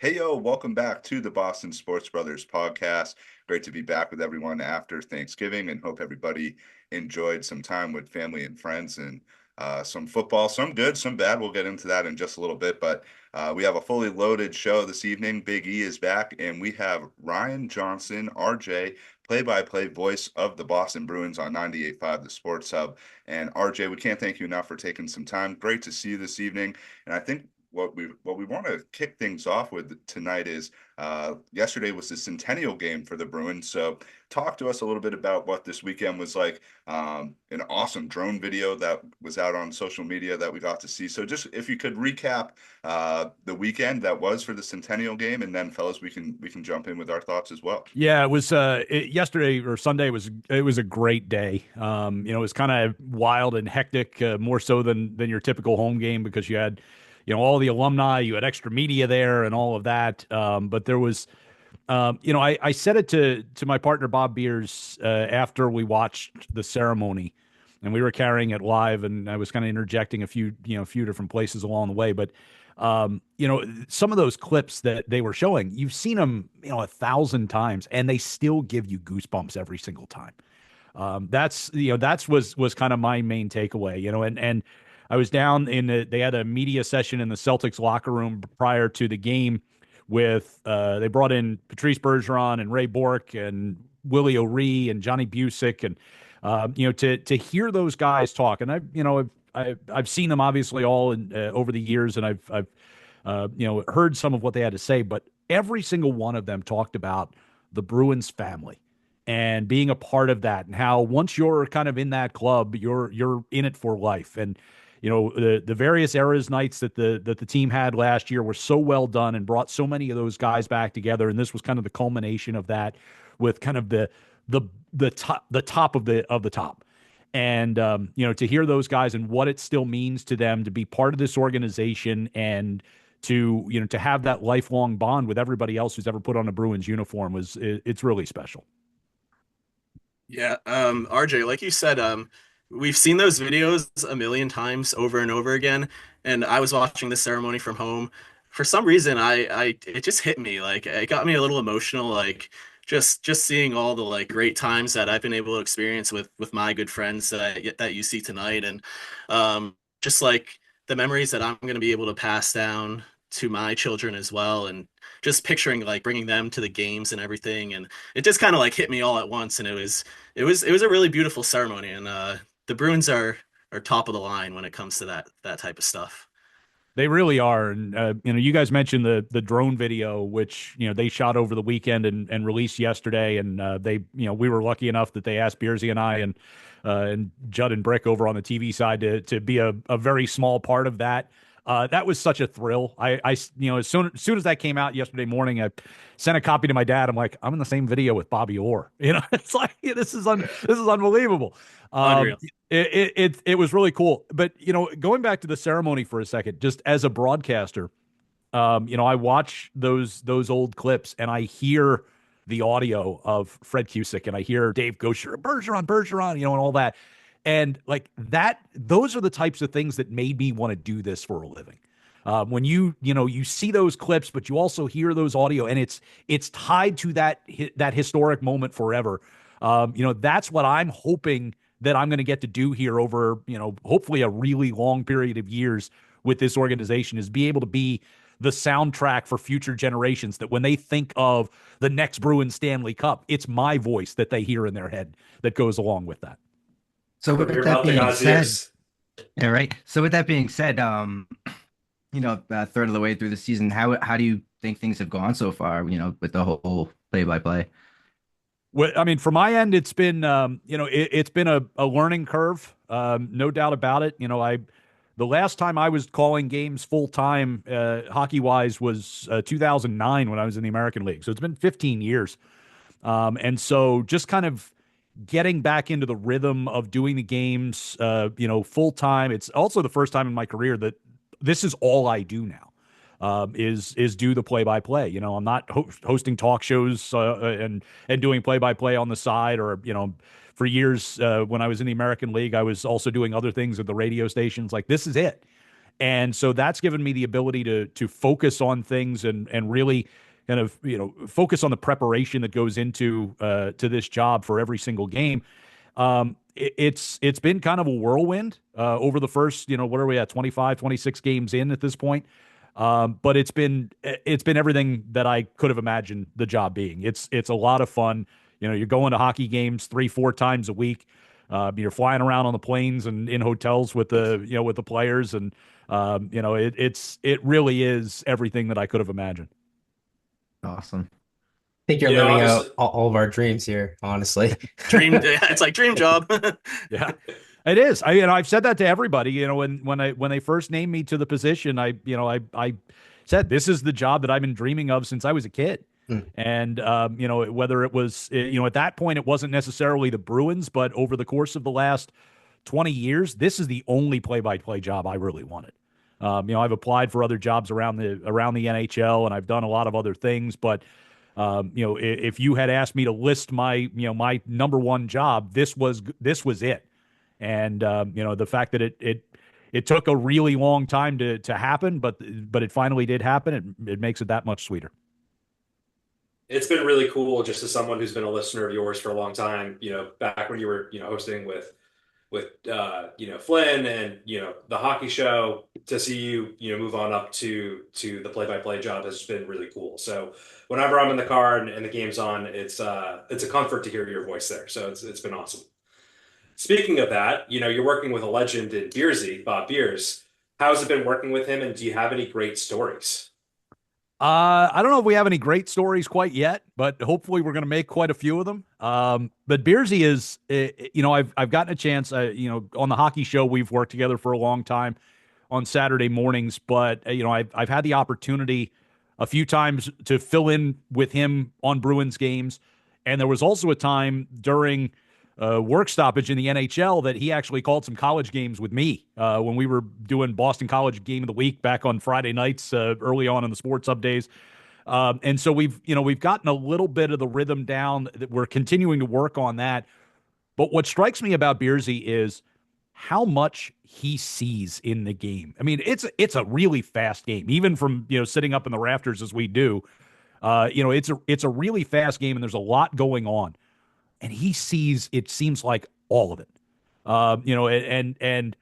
Hey, yo, welcome back to the Boston Sports Brothers podcast. Great to be back with everyone after Thanksgiving and hope everybody enjoyed some time with family and friends and some football, some good, some bad. We'll get into that in just a little bit, but we have a fully loaded show this evening. Big E is back, and we have Ryan Johnston, RJ, play-by-play voice of the Boston Bruins on 98.5 The Sports Hub. And RJ, we can't thank you enough for taking some time. Great to see you this evening. And I think what we want to kick things off with tonight is yesterday was the centennial game for the Bruins. So talk to us a little bit about what this weekend was like. An awesome drone video that was out on social media that we got to see. So just if you could recap the weekend that was for the centennial game, and then fellas, we can jump in with our thoughts as well. Yeah, it was yesterday or Sunday was a great day. It was kind of wild and hectic, more so than your typical home game because you had, all the alumni, you had extra media there and all of that. But there was, I said it to my partner Bob Beers after we watched the ceremony, and we were carrying it live, and I was kind of interjecting a few different places along the way, but. Some of those clips that they were showing, you've seen them, 1,000 times, and they still give you goosebumps every single time. That's was kind of my main takeaway, and I was down they had a media session in the Celtics locker room prior to the game with, they brought in Patrice Bergeron and Ray Bork and Willie O'Ree and Johnny Busick, and, to hear those guys talk, and I've seen them obviously all over the years, and I've heard some of what they had to say, but every single one of them talked about the Bruins family and being a part of that, and how once you're kind of in that club, you're in it for life. And the various eras nights that the team had last year were so well done and brought so many of those guys back together, and this was kind of the culmination of that, with kind of the top of the top. And to hear those guys and what it still means to them to be part of this organization, and to have that lifelong bond with everybody else who's ever put on a Bruins uniform, it's really special. Yeah, RJ, like you said, we've seen those videos a million times over and over again. And I was watching the ceremony from home. For some reason, it just hit me. Like, it got me a little emotional. Like, just seeing all the like great times that I've been able to experience with my good friends that you see tonight, and just like the memories that I'm going to be able to pass down to my children as well, and just picturing like bringing them to the games and everything, and it just kind of like hit me all at once, and it was a really beautiful ceremony, and the Bruins are top of the line when it comes to that type of stuff. They really are. And, you guys mentioned the drone video, which, they shot over the weekend and released yesterday. And we were lucky enough that they asked Beersy and I and Judd and Brick over on the TV side to be a very small part of that. That was such a thrill. As soon as that came out yesterday morning, I sent a copy to my dad. I'm like, I'm in the same video with Bobby Orr. It's like, this is unbelievable. Um, Unreal. it was really cool. But going back to the ceremony for a second, just as a broadcaster, I watch those old clips, and I hear the audio of Fred Cusick, and I hear Dave Gosher, Bergeron, and all that. And like that, those are the types of things that made me want to do this for a living. When you see those clips, but you also hear those audio, and it's tied to that historic moment forever. That's what I'm hoping that I'm going to get to do here over, hopefully a really long period of years with this organization, is be able to be the soundtrack for future generations, that when they think of the next Bruins Stanley Cup, it's my voice that they hear in their head that goes along with that. So Put with your that mouth to being God's said, ears. yeah, right. So with that being said, a third of the way through the season, how do you think things have gone so far? With the whole play-by-play. Well, I mean, for my end, it's been, it's been a learning curve, no doubt about it. The last time I was calling games full time, hockey wise, was 2009 when I was in the American League. So it's been 15 years, and so just kind of getting back into the rhythm of doing the games, full time. It's also the first time in my career that this is all I do now. Is do the play by play. I'm not hosting talk shows and doing play by play on the side, or for years when I was in the American League, I was also doing other things at the radio stations. Like, this is it. And so that's given me the ability to focus on things and really kind of focus on the preparation that goes into to this job for every single game. It's been kind of a whirlwind over the first, what are we at, 25, 26 games in at this point. But it's been everything that I could have imagined the job being. It's a lot of fun. You're going to hockey games 3-4 times a week. You're flying around on the planes and in hotels with the players, and it really is everything that I could have imagined. Awesome. I think you're Yeah, living obviously. out all of our dreams here, honestly. It's like dream job. Yeah, it is. I've said that to everybody. When they first named me to the position, I said this is the job that I've been dreaming of since I was a kid. And whether it was at that point it wasn't necessarily the Bruins, but over the course of the last 20 years, this is the only play-by-play job I really wanted. I've applied for other jobs around the NHL, and I've done a lot of other things, but if you had asked me to list my number one job, this was it. And the fact that it took a really long time to happen, but it finally did happen. It makes it that much sweeter. It's been really cool, just as someone who's been a listener of yours for a long time, back when you were, hosting with Flynn and, the hockey show, to see you, move on up to the play-by-play job has been really cool. So whenever I'm in the car and the game's on, it's a comfort to hear your voice there. So it's been awesome. Speaking of that, you're working with a legend in Beersy, Bob Beers. How's it been working with him, and do you have any great stories? I don't know if we have any great stories quite yet, but hopefully we're going to make quite a few of them. But Beersy is, I've gotten a chance, on the hockey show, we've worked together for a long time on Saturday mornings, but, I've had the opportunity a few times to fill in with him on Bruins games. And there was also a time during work stoppage in the NHL that he actually called some college games with me when we were doing Boston College Game of the Week back on Friday nights early on in the Sports Hub days. And so we've gotten a little bit of the rhythm down. That we're continuing to work on that. But what strikes me about Beersy is how much he sees in the game. I mean, it's a really fast game, even from sitting up in the rafters as we do. It's a really fast game, and there's a lot going on. And he sees, it seems like, all of it. And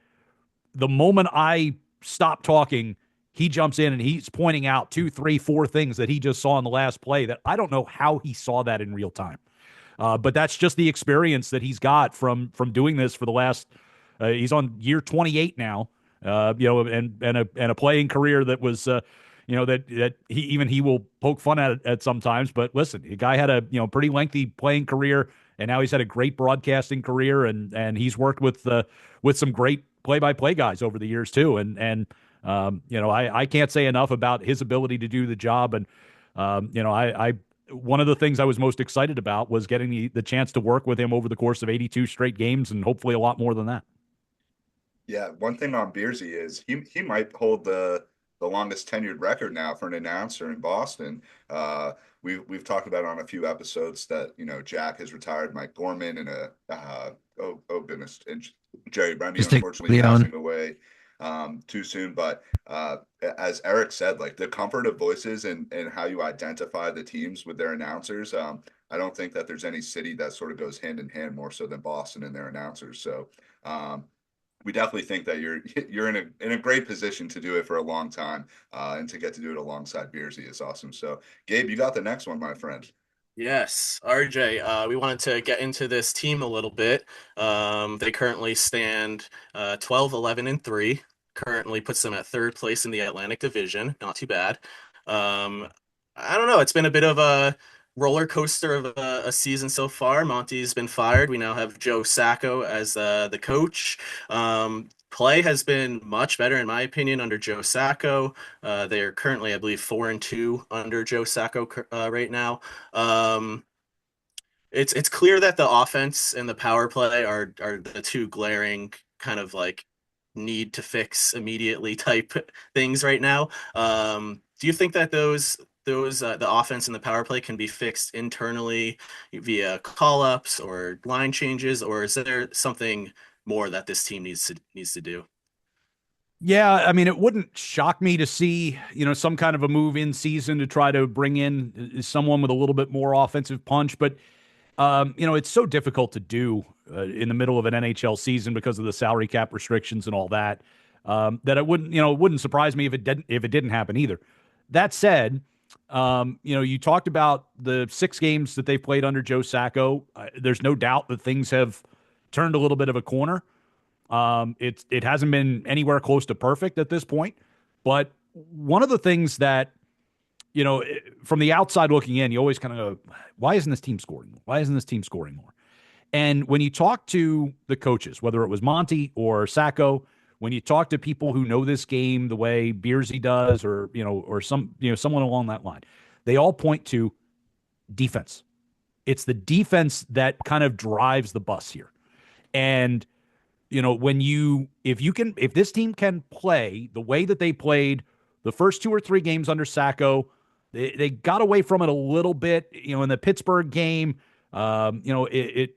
the moment I stop talking, he jumps in and he's pointing out 2, 3, 4 things that he just saw in the last play that I don't know how he saw that in real time. But that's just the experience that he's got from doing this for the last. He's on year 28 now. And a playing career that was. That he will poke fun at sometimes. But listen, the guy had a pretty lengthy playing career, and now he's had a great broadcasting career, and he's worked with some great play-by-play guys over the years too. And I can't say enough about his ability to do the job. And I one of the things I was most excited about was getting the chance to work with him over the course of 82 straight games, and hopefully a lot more than that. Yeah, one thing on Beersy is he might hold the longest tenured record now for an announcer in Boston. We've talked about on a few episodes that Jack has retired, Mike Gorman, and oh goodness, and Jerry Bundy unfortunately passing away too soon. But as Eric said, like the comfort of voices and how you identify the teams with their announcers. I don't think that there's any city that sort of goes hand in hand more so than Boston and their announcers. So we definitely think that you're in a great position to do it for a long time, and to get to do it alongside Beersy is awesome. So, Gabe, you got the next one, my friend. Yes, RJ, we wanted to get into this team a little bit. They currently stand 12, 11, and 3. Currently puts them at third place in the Atlantic Division. Not too bad. I don't know. It's been a bit of a roller coaster of a season so far. Monty's been fired. We now have Joe Sacco as the coach. Play has been much better, in my opinion, under Joe Sacco. They are currently, I believe, 4-2 under Joe Sacco right now. It's clear that the offense and the power play are the two glaring kind of like need to fix immediately type things right now. Do you think that the offense and the power play can be fixed internally via call-ups or line changes, or is there something more that this team needs to do? Yeah, I mean, it wouldn't shock me to see, some kind of a move in season to try to bring in someone with a little bit more offensive punch. But, it's so difficult to do in the middle of an NHL season because of the salary cap restrictions and all that, that it wouldn't surprise me if it didn't happen either. That said, you talked about the 6 games that they played under Joe Sacco. There's no doubt that things have turned a little bit of a corner. It hasn't been anywhere close to perfect at this point, but one of the things that from the outside looking in, you always kind of go, "Why isn't this team scoring more? Why isn't this team scoring more?" And when you talk to the coaches, whether it was Monty or Sacco, when you talk to people who know this game the way Beersy does, or someone along that line, they all point to defense. It's the defense that kind of drives the bus here, and if this team can play the way that they played the first 2 or 3 games under Sacco, they got away from it a little bit, in the Pittsburgh game. It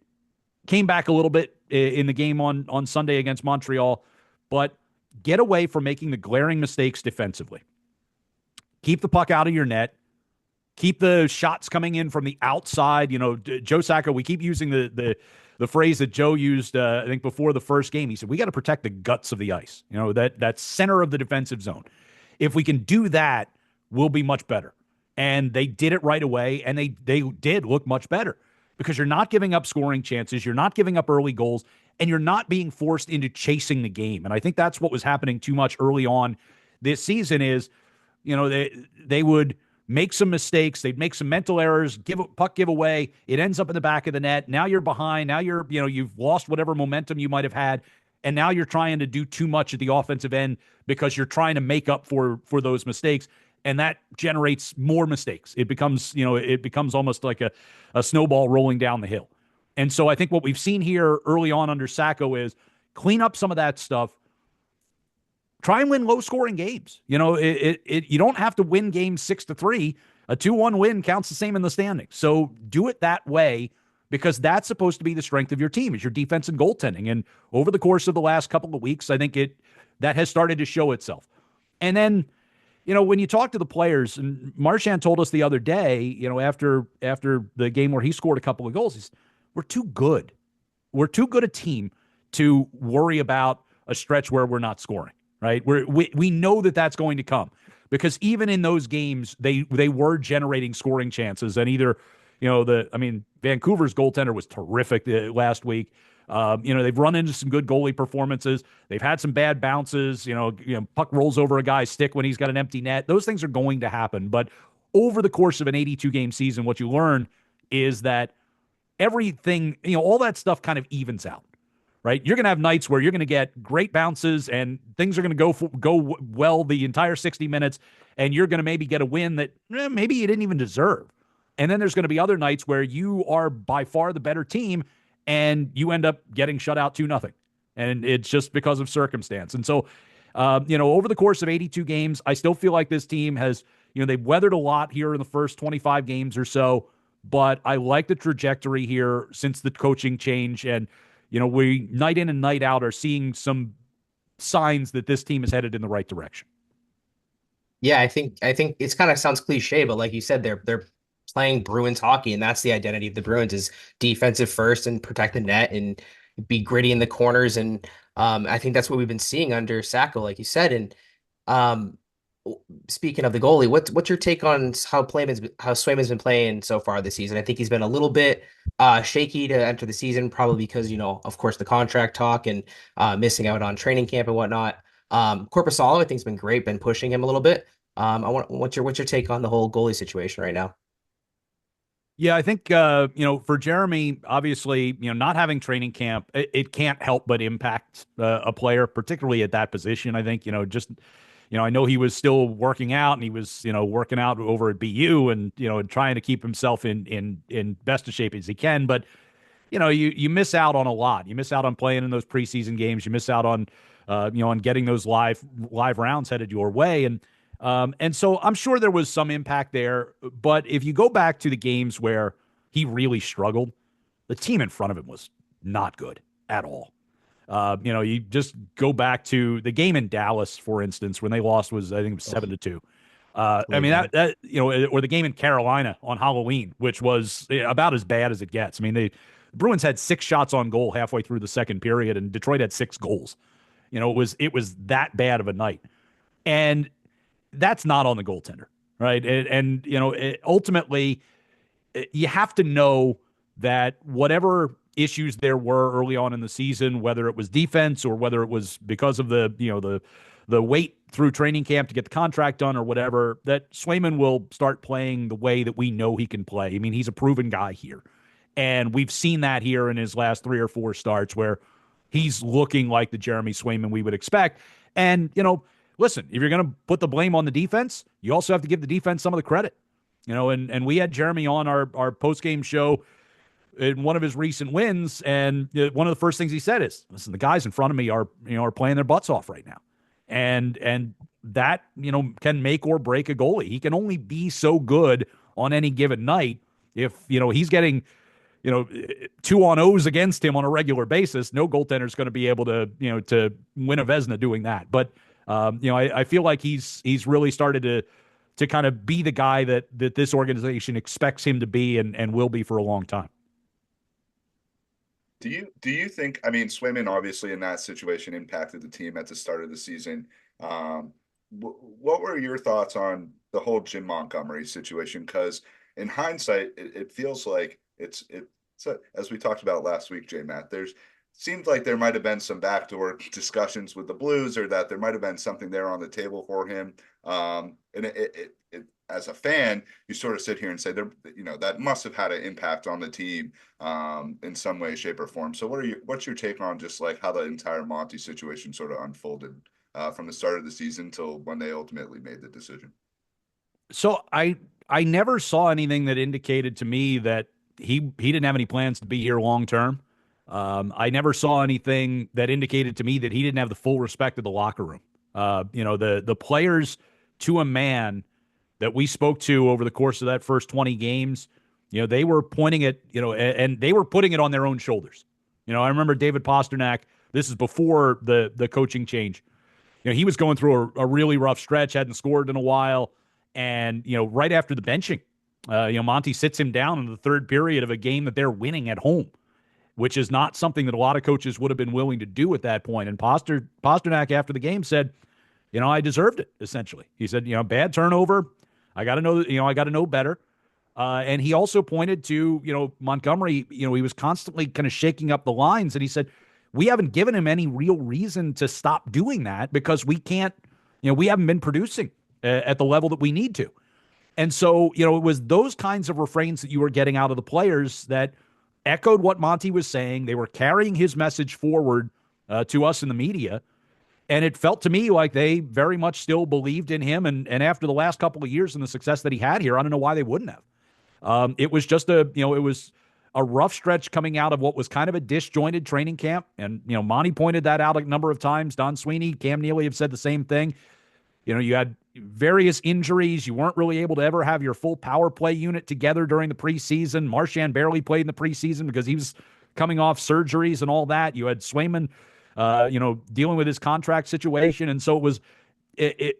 came back a little bit in the game on Sunday against Montreal, but get away from making the glaring mistakes defensively. Keep the puck out of your net. Keep the shots coming in from the outside. Joe Sacco, we keep using the phrase that Joe used, I think, before the first game. He said, we got to protect the guts of the ice, that center of the defensive zone. If we can do that, we'll be much better. And they did it right away, and they did look much better because you're not giving up scoring chances, you're not giving up early goals, and you're not being forced into chasing the game. And I think that's what was happening too much early on this season is, they would make some mistakes. They'd make some mental errors, puck giveaway. It ends up in the back of the net. Now you're behind. Now you've lost whatever momentum you might have had. And now you're trying to do too much at the offensive end because you're trying to make up for those mistakes. And that generates more mistakes. It becomes almost like a snowball rolling down the hill. And so I think what we've seen here early on under Sacco is clean up some of that stuff. Try and win low-scoring games. You don't have to win games 6-3. A 2-1 win counts the same in the standings. So do it that way because that's supposed to be the strength of your team, is your defense and goaltending. And over the course of the last couple of weeks, I think that has started to show itself. And then, when you talk to the players, and Marchand told us the other day, after the game where he scored a couple of goals, he said, we're too good. We're too good a team to worry about a stretch where we're not scoring. Right? We know that that's going to come because even in those games, they were generating scoring chances. And either, Vancouver's goaltender was terrific last week. They've run into some good goalie performances. They've had some bad bounces. Puck rolls over a guy's stick when he's got an empty net. Those things are going to happen. But over the course of an 82-game season, what you learn is that everything, all that stuff kind of evens out. Right, you're going to have nights where you're going to get great bounces and things are going to go well the entire 60 minutes, and you're going to maybe get a win that maybe you didn't even deserve. And then there's going to be other nights where you are by far the better team, and you end up getting shut out 2-0, and it's just because of circumstance. And so, over the course of 82 games, I still feel like this team has, they've weathered a lot here in the first 25 games or so, but I like the trajectory here since the coaching change. And we night in and night out are seeing some signs that this team is headed in the right direction. Yeah, I think it's kind of sounds cliche, but like you said, they're playing Bruins hockey, and that's the identity of the Bruins is defensive first and protect the net and be gritty in the corners. And I think that's what we've been seeing under Sacco, like you said. And speaking of the goalie, what's your take on how Swayman's been playing so far this season? I think he's been a little bit shaky to enter the season, probably because of course, the contract talk and missing out on training camp and whatnot. Korpisalo, I think, has been great, been pushing him a little bit. What's your take on the whole goalie situation right now? Yeah, I think for Jeremy, obviously, not having training camp, it can't help but impact a player, particularly at that position. I think I know he was still working out, and he was, working out over at BU and, trying to keep himself in best of shape as he can. But, you miss out on a lot. You miss out on playing in those preseason games. You miss out on, on getting those live rounds headed your way. And so I'm sure there was some impact there. But if you go back to the games where he really struggled, the team in front of him was not good at all. You just go back to the game in Dallas, for instance, when they lost was, I think, 7-2. I mean, or the game in Carolina on Halloween, which was about as bad as it gets. I mean, the Bruins had 6 shots on goal halfway through the second period, and Detroit had 6 goals. It was that bad of a night. And that's not on the goaltender, right? Ultimately, you have to know that whatever issues there were early on in the season, whether it was defense or whether it was because of the wait through training camp to get the contract done or whatever, that Swayman will start playing the way that we know he can play. I mean, he's a proven guy here. And we've seen that here in his last 3 or 4 starts where he's looking like the Jeremy Swayman we would expect. And, listen, if you're going to put the blame on the defense, you also have to give the defense some of the credit. And we had Jeremy on our post-game show in one of his recent wins, and one of the first things he said is, listen, the guys in front of me are playing their butts off right now. And that, can make or break a goalie. He can only be so good on any given night. If, he's getting, 2 on O's against him on a regular basis, no goaltender is going to be able to, to win a Vezina doing that. But, I feel like he's really started to kind of be the guy that this organization expects him to be and will be for a long time. Do you think, I mean, Swayman obviously in that situation impacted the team at the start of the season. What were your thoughts on the whole Jim Montgomery situation? Because in hindsight, it feels like it's as we talked about last week, J-Matt, seemed like there might have been some backdoor discussions with the Blues, or that there might have been something there on the table for him. And it as a fan, you sort of sit here and say that must have had an impact on the team in some way, shape, or form. So what's your take on just like how the entire Monty situation sort of unfolded from the start of the season till when they ultimately made the decision? So I never saw anything that indicated to me that he didn't have any plans to be here long term. I never saw anything that indicated to me that he didn't have the full respect of the locker room. The players to a man that we spoke to over the course of that first 20 games, they were pointing it, and they were putting it on their own shoulders. I remember David Pastrnak, this is before the coaching change. He was going through a really rough stretch, hadn't scored in a while. And, right after the benching, Monty sits him down in the third period of a game that they're winning at home, which is not something that a lot of coaches would have been willing to do at that point. And Pastrnak after the game said, I deserved it, essentially. He said, bad turnover. I got to know, I got to know better. And he also pointed to, Montgomery, he was constantly kind of shaking up the lines. And he said, we haven't given him any real reason to stop doing that because we can't, we haven't been producing at the level that we need to. And so, it was those kinds of refrains that you were getting out of the players that echoed what Monty was saying. They were carrying his message forward to us in the media. And it felt to me like they very much still believed in him. And after the last couple of years and the success that he had here, I don't know why they wouldn't have. It was just it was a rough stretch coming out of what was kind of a disjointed training camp. And, Monty pointed that out a number of times. Don Sweeney, Cam Neely have said the same thing. You had various injuries. You weren't really able to ever have your full power play unit together during the preseason. Marchand barely played in the preseason because he was coming off surgeries and all that. You had Swayman, dealing with his contract situation. And so it was,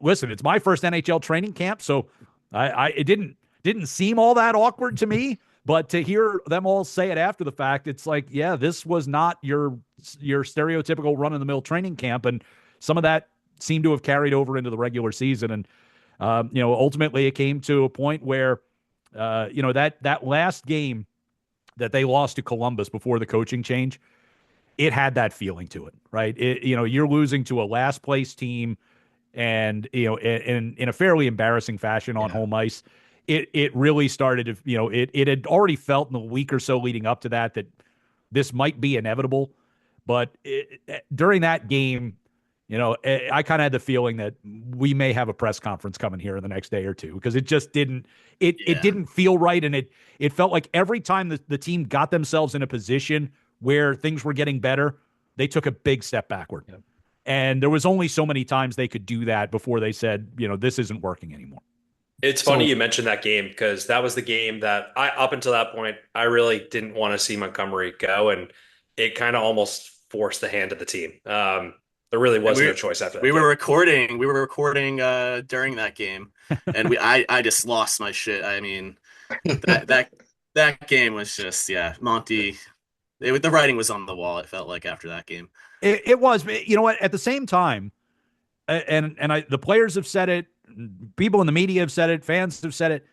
listen, it's my first NHL training camp. So it didn't seem all that awkward to me, but to hear them all say it after the fact, it's like, yeah, this was not your stereotypical run of the mill training camp. And some of that seemed to have carried over into the regular season. And, ultimately it came to a point where, that last game that they lost to Columbus before the coaching change, it had that feeling to it, right? You're losing to a last place team and, in a fairly embarrassing fashion on home ice. It really started to, it had already felt in the week or so leading up to that this might be inevitable. But during that game, I kind of had the feeling that we may have a press conference coming here in the next day or two, because it just didn't, it didn't feel right. And it felt like every time the team got themselves in a position where things were getting better, they took a big step backward. Yep. And there was only so many times they could do that before they said, this isn't working anymore. It's funny you mentioned that game, because that was the game that up until that point, I really didn't want to see Montgomery go. And it kind of almost force the hand of the team. There really wasn't a choice after that. We were recording during that game, and I just lost my shit. I mean, that game was just, yeah, Monty. The writing was on the wall. It felt like after that game. It was. You know what? At the same time, the players have said it, people in the media have said it, fans have said it.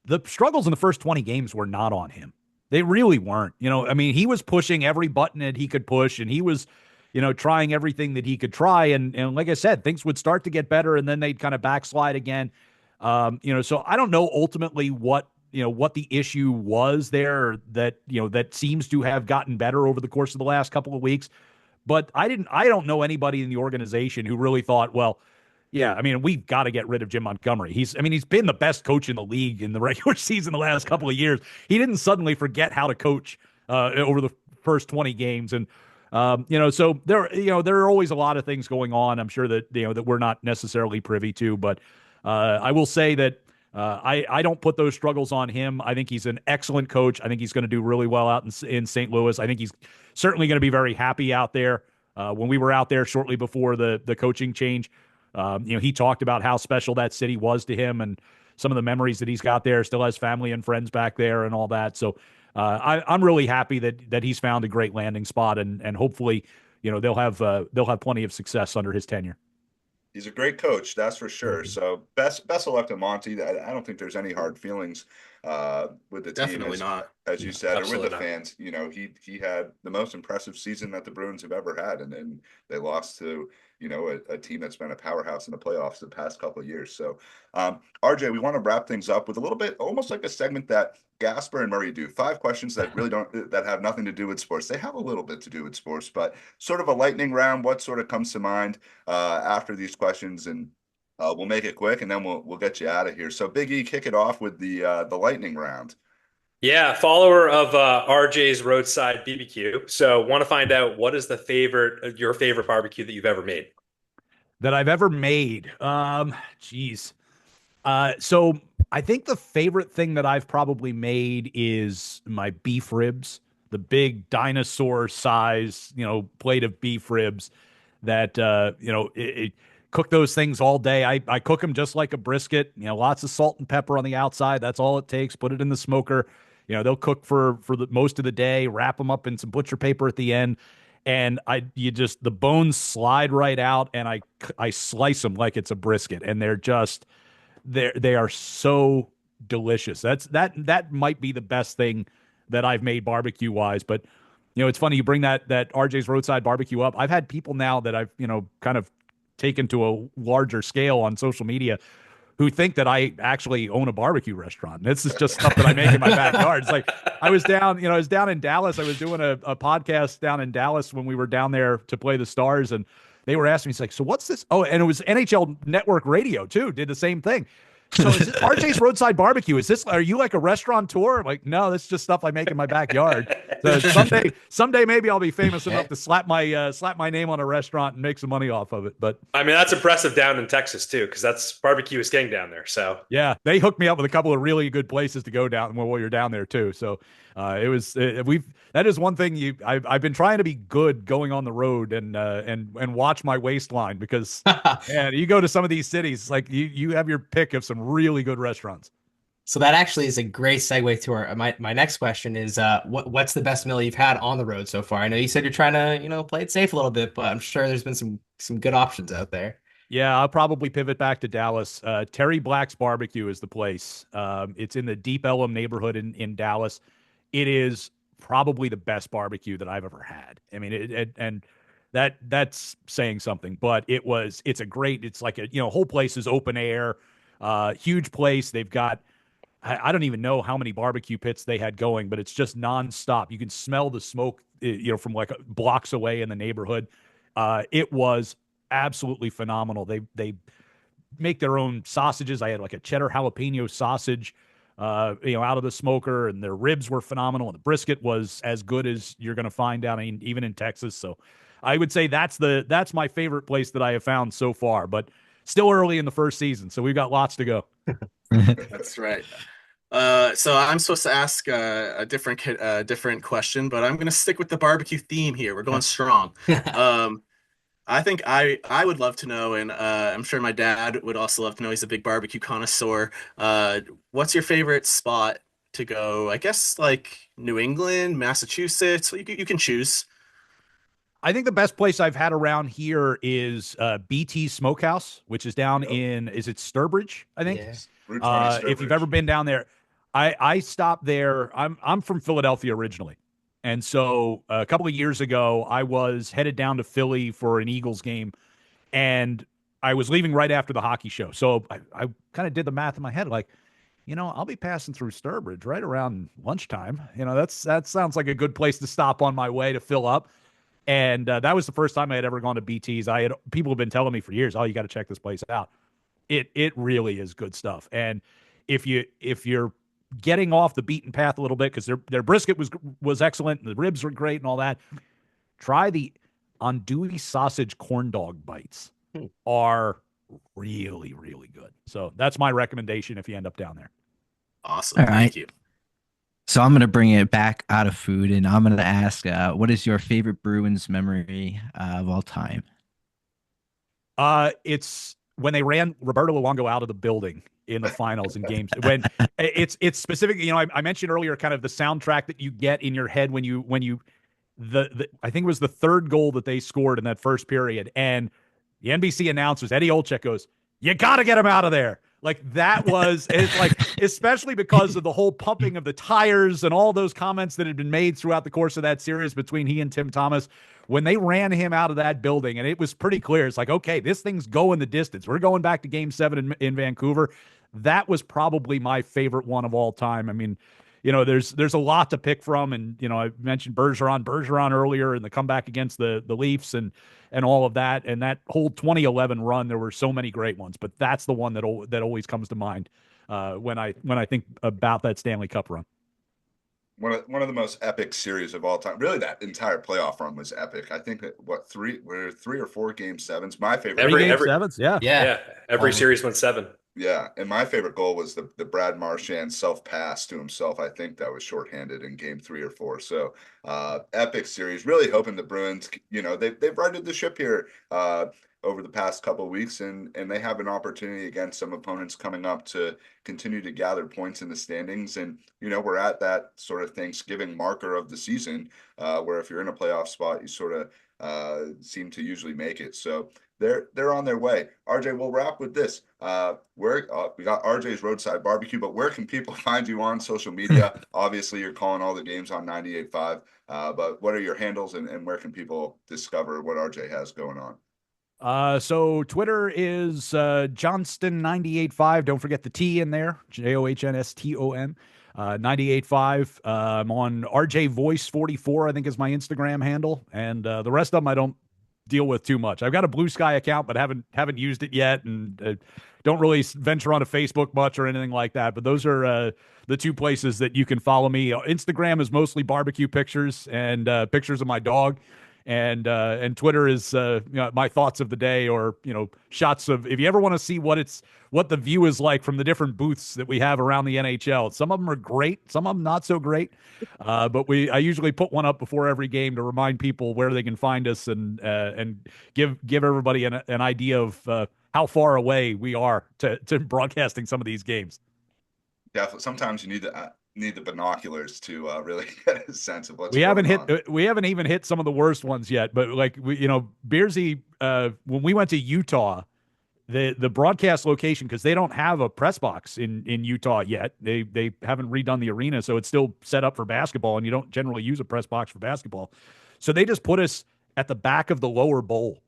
The struggles in the first 20 games were not on him. They really weren't. You know, I mean, he was pushing every button that he could push, and he was, you know, trying everything that he could try. And like I said, things would start to get better, and then they'd kind of backslide again. You know, so I don't know ultimately what the issue was there that, you know, that seems to have gotten better over the course of the last couple of weeks. But I don't know anybody in the organization who really thought, well, yeah, I mean, we've got to get rid of Jim Montgomery. He's been the best coach in the league in the regular season the last couple of years. He didn't suddenly forget how to coach over the first 20 games. And, you know, so there are always a lot of things going on. I'm sure that, you know, that we're not necessarily privy to, but I will say that I don't put those struggles on him. I think he's an excellent coach. I think he's going to do really well out in St. Louis. I think he's certainly going to be very happy out there. When we were out there shortly before the coaching change, you know, he talked about how special that city was to him and some of the memories that he's got there. Still has family and friends back there and all that. So I'm really happy that he's found a great landing spot, and hopefully, you know, they'll have plenty of success under his tenure. He's a great coach, that's for sure. So best of luck to Monty. I don't think there's any hard feelings with the team. Definitely not. As you said, or with the not. fans. You know, he had the most impressive season that the Bruins have ever had, and then they lost to, you know, a team that's been a powerhouse in the playoffs the past couple of years. So, RJ, we want to wrap things up with a little bit, almost like a segment that Gasper and Murray do. 5 questions that really that have nothing to do with sports. They have a little bit to do with sports, but sort of a lightning round. What sort of comes to mind after these questions, and we'll make it quick, and then we'll get you out of here. So, Big E, kick it off with the lightning round. Yeah, follower of RJ's Roadside BBQ. So, want to find out what is your favorite barbecue that you've ever made? That I've ever made. Geez. So I think the favorite thing that I've probably made is my beef ribs, the big dinosaur size, you know, plate of beef ribs that, you know, cook those things all day. I cook them just like a brisket, you know, lots of salt and pepper on the outside. That's all it takes. Put it in the smoker. You know, they'll cook for the most of the day, wrap them up in some butcher paper at the end. And the bones slide right out, and I slice them like it's a brisket, and they are so delicious. That might be the best thing that I've made barbecue wise. But, you know, it's funny you bring that RJ's Roadside Barbecue up. I've had people now that I've, you know, kind of taken to a larger scale on social media who think that I actually own a barbecue restaurant. This is just stuff that I make in my backyard. It's like I was down in Dallas. I was doing a podcast down in Dallas when we were down there to play the Stars, and they were asking me, it's like, so what's this? Oh, and it was NHL Network Radio too, did the same thing. So is this RJ's Roadside Barbecue? Are you like a restaurateur? I'm like, no, that's just stuff I make in my backyard. So someday maybe I'll be famous enough to slap my name on a restaurant and make some money off of it. But I mean, that's impressive down in Texas too, because that's barbecue is king down there. So yeah, they hooked me up with a couple of really good places to go down while you're down there too. So that is one thing I've been trying to be good going on the road and watch my waistline, because man, you go to some of these cities, like you have your pick of some really good restaurants. So that actually is a great segue to my next question is what's the best meal you've had on the road so far? I know you said you're trying to, you know, play it safe a little bit, but I'm sure there's been some good options out there. Yeah, I'll probably pivot back to Dallas. Terry Black's Barbecue is the place. It's in the Deep Ellum neighborhood in Dallas. It is probably the best barbecue that I've ever had. I mean, and that's saying something, but it's like whole place is open air, huge place. They've got, I don't even know how many barbecue pits they had going, but it's just nonstop. You can smell the smoke, from like blocks away in the neighborhood. It was absolutely phenomenal. They make their own sausages. I had like a cheddar jalapeno sausage, out of the smoker, and their ribs were phenomenal. And the brisket was as good as you're going to find down even in Texas. So I would say that's my favorite place that I have found so far, but still early in the first season. So we've got lots to go. That's right. So I'm supposed to ask a different question, but I'm gonna stick with the barbecue theme here. We're going strong. Um, I think I would love to know, and I'm sure my dad would also love to know. He's a big barbecue connoisseur. What's your favorite spot to go? I guess like New England, Massachusetts. You can choose. I think the best place I've had around here is BT Smokehouse, which is down in, is it Sturbridge, I think? Yeah. Route 20 If you've Sturbridge. ever been down there, I stopped there. I'm from Philadelphia originally. And so a couple of years ago, I was headed down to Philly for an Eagles game, and I was leaving right after the hockey show. So I kind of did the math in my head, like, I'll be passing through Sturbridge right around lunchtime. That sounds like a good place to stop on my way to fill up. And that was the first time I had ever gone to BT's. People have been telling me for years, "Oh, you got to check this place out." It really is good stuff. And if you're getting off the beaten path a little bit, because their brisket was excellent, and the ribs were great, and all that, try the andouille sausage corn dog bites. Are really, really good. So that's my recommendation if you end up down there. Awesome. All right. Thank you. So I'm gonna bring it back out of food, and I'm gonna ask, what is your favorite Bruins memory of all time? It's when they ran Roberto Luongo out of the building in the finals in games. When it's specific, I mentioned earlier, kind of the soundtrack that you get in your head when you I think it was the third goal that they scored in that first period, and the NBC announcers, Eddie Olczyk, goes, "You got to get him out of there." Like that was, it's like, especially because of the whole pumping of the tires and all those comments that had been made throughout the course of that series between he and Tim Thomas, when they ran him out of that building, and it was pretty clear, it's like, okay, this thing's going the distance. We're going back to Game 7 in Vancouver. That was probably my favorite one of all time. I mean, there's a lot to pick from, and I mentioned Bergeron earlier, and the comeback against the Leafs and all of that, and that whole 2011 run. There were so many great ones, but that's the one that always comes to mind when I think about that Stanley Cup run. One of the most epic series of all time. Really, that entire playoff run was epic. I think that three or four game sevens. My favorite. Game sevens, yeah. Every series went 7. Yeah, and my favorite goal was the Brad Marchand self pass to himself. I think that was shorthanded in game 3 or 4. So epic series. Really hoping the Bruins, they've righted the ship here over the past couple of weeks, and they have an opportunity against some opponents coming up to continue to gather points in the standings. And we're at that sort of Thanksgiving marker of the season, where if you're in a playoff spot, you sort of seem to usually make it. So they're on their way. RJ, we'll wrap with this. We got RJ's Roadside Barbecue, but where can people find you on social media? Obviously, you're calling all the games on 98.5, but what are your handles, and where can people discover what RJ has going on? So Twitter is Johnston 98.5. Don't forget the T in there. JOHNSTON 98.5. I'm on RJ Voice 44, I think is my Instagram handle, and the rest of them I don't deal with too much. I've got a Blue Sky account, but haven't used it yet, and don't really venture onto Facebook much or anything like that. But those are the two places that you can follow me. Instagram is mostly barbecue pictures and pictures of my dog. And Twitter is my thoughts of the day, or shots of, if you ever want to see what the view is like from the different booths that we have around the NHL. Some of them are great, some of them not so great, but I usually put one up before every game to remind people where they can find us, and give everybody an idea of how far away we are to broadcasting some of these games. Definitely. Sometimes you need the binoculars to really get a sense of what's we haven't going on. We haven't even hit some of the worst ones yet, but like Beersy, when we went to Utah, the broadcast location, because they don't have a press box in Utah yet, they haven't redone the arena, so it's still set up for basketball, and you don't generally use a press box for basketball, so they just put us at the back of the lower bowl,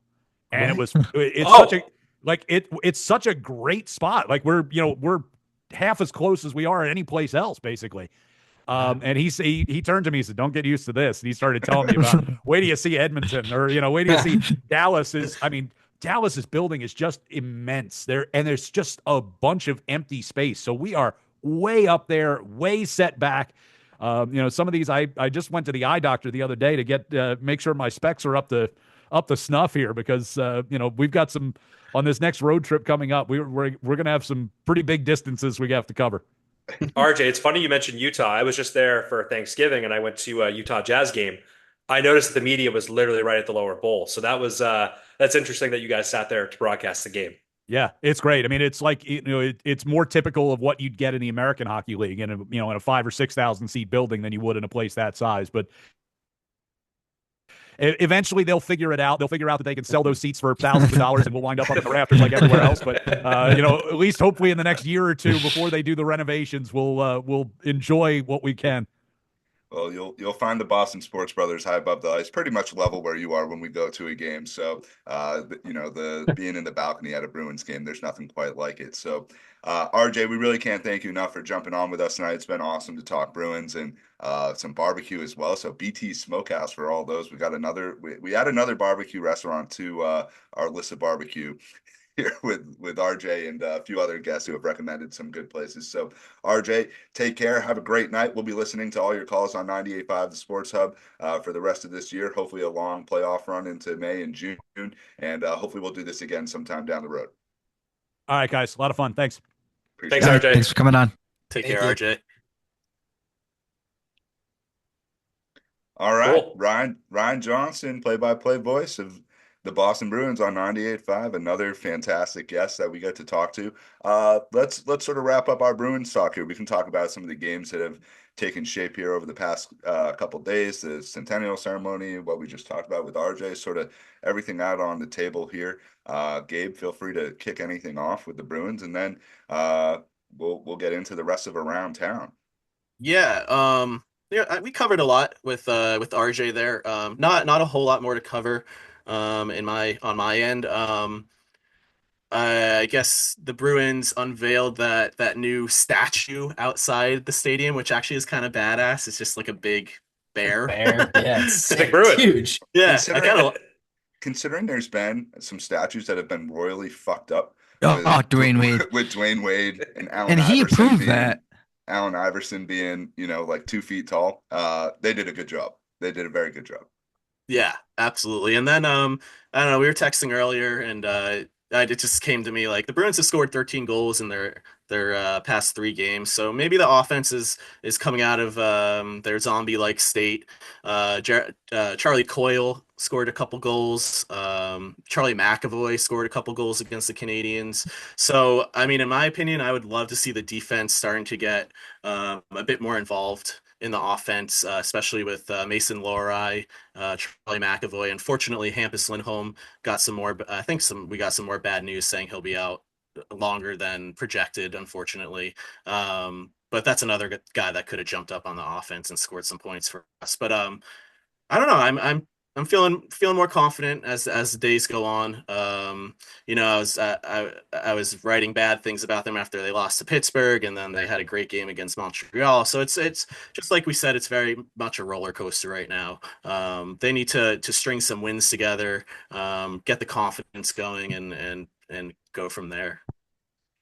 and it's such a great spot. Like we're half as close as we are at any place else, basically. And he turned to me and said, "Don't get used to this." And he started telling me about, wait till you see Edmonton, or wait till you see Dallas. Dallas's building is just immense there, and there's just a bunch of empty space. So we are way up there, way set back. Some of these, I just went to the eye doctor the other day to get make sure my specs are up to snuff here, because we've got some on this next road trip coming up. We're going to have some pretty big distances we have to cover. RJ, it's funny you mentioned Utah. I was just there for Thanksgiving and I went to a Utah Jazz game. I noticed that the media was literally right at the lower bowl. So that's interesting that you guys sat there to broadcast the game. Yeah, it's great. I mean, it's like it's more typical of what you'd get in the American Hockey League in a 5 or 6 thousand seat building than you would in a place that size. But eventually they'll figure it out. They'll figure out that they can sell those seats for thousands of dollars, and we'll wind up in the rafters like everywhere else. But at least hopefully in the next year or two before they do the renovations, we'll enjoy what we can. Well, you'll find the Boston Sports Brothers high above the ice, pretty much level where you are when we go to a game. So, the being in the balcony at a Bruins game, there's nothing quite like it. So, RJ, we really can't thank you enough for jumping on with us tonight. It's been awesome to talk Bruins and some barbecue as well. So, BT Smokehouse for all those. We add another barbecue restaurant to our list of barbecue here with RJ and a few other guests who have recommended some good places. So RJ, take care. Have a great night. We'll be listening to all your calls on 98.5 The Sports Hub for the rest of this year. Hopefully a long playoff run into May and June. And hopefully we'll do this again sometime down the road. All right, guys. A lot of fun. Thanks. Thanks, RJ. Thanks for coming on. Take Thank care, you. RJ. All right. Cool. Ryan Johnston, play-by-play voice of the Boston Bruins on 98.5, another fantastic guest that we get to talk to. Let's sort of wrap up our Bruins talk here. We can talk about some of the games that have taken shape here over the past couple of days, the centennial ceremony, what we just talked about with RJ, sort of everything out on the table here. Gabe, feel free to kick anything off with the Bruins, and then we'll get into the rest of around town. Yeah, we covered a lot with RJ there. Not a whole lot more to cover on my end. I guess the Bruins unveiled that new statue outside the stadium, which actually is kind of badass. It's just like a big bear. Bear. Yeah, it's Big Bruin. huge. Yeah, I kind of Considering there's been some statues that have been royally fucked up Oh, Dwayne Wade. with Dwayne Wade and Allen And he Iverson approved being, that. Allen Iverson being, like 2 feet tall. They did a good job. They did a very good job. Yeah, absolutely. And then I don't know, we were texting earlier and it just came to me like the Bruins have scored 13 goals in their past 3 games. So maybe the offense is coming out of their zombie-like state. Charlie Coyle scored a couple goals. Charlie McAvoy scored a couple goals against the Canadians. So, I mean, in my opinion, I would love to see the defense starting to get a bit more involved in the offense, especially with Mason Lohrei, Charlie McAvoy. Unfortunately, Hampus Lindholm got some more. We got some more bad news saying he'll be out longer than projected, unfortunately. But that's another guy that could have jumped up on the offense and scored some points for us. But I don't know. I'm feeling more confident as the days go on. I was writing bad things about them after they lost to Pittsburgh, and then they had a great game against Montreal. So it's just like we said, it's very much a roller coaster right now. They need to string some wins together, get the confidence going, and go from there.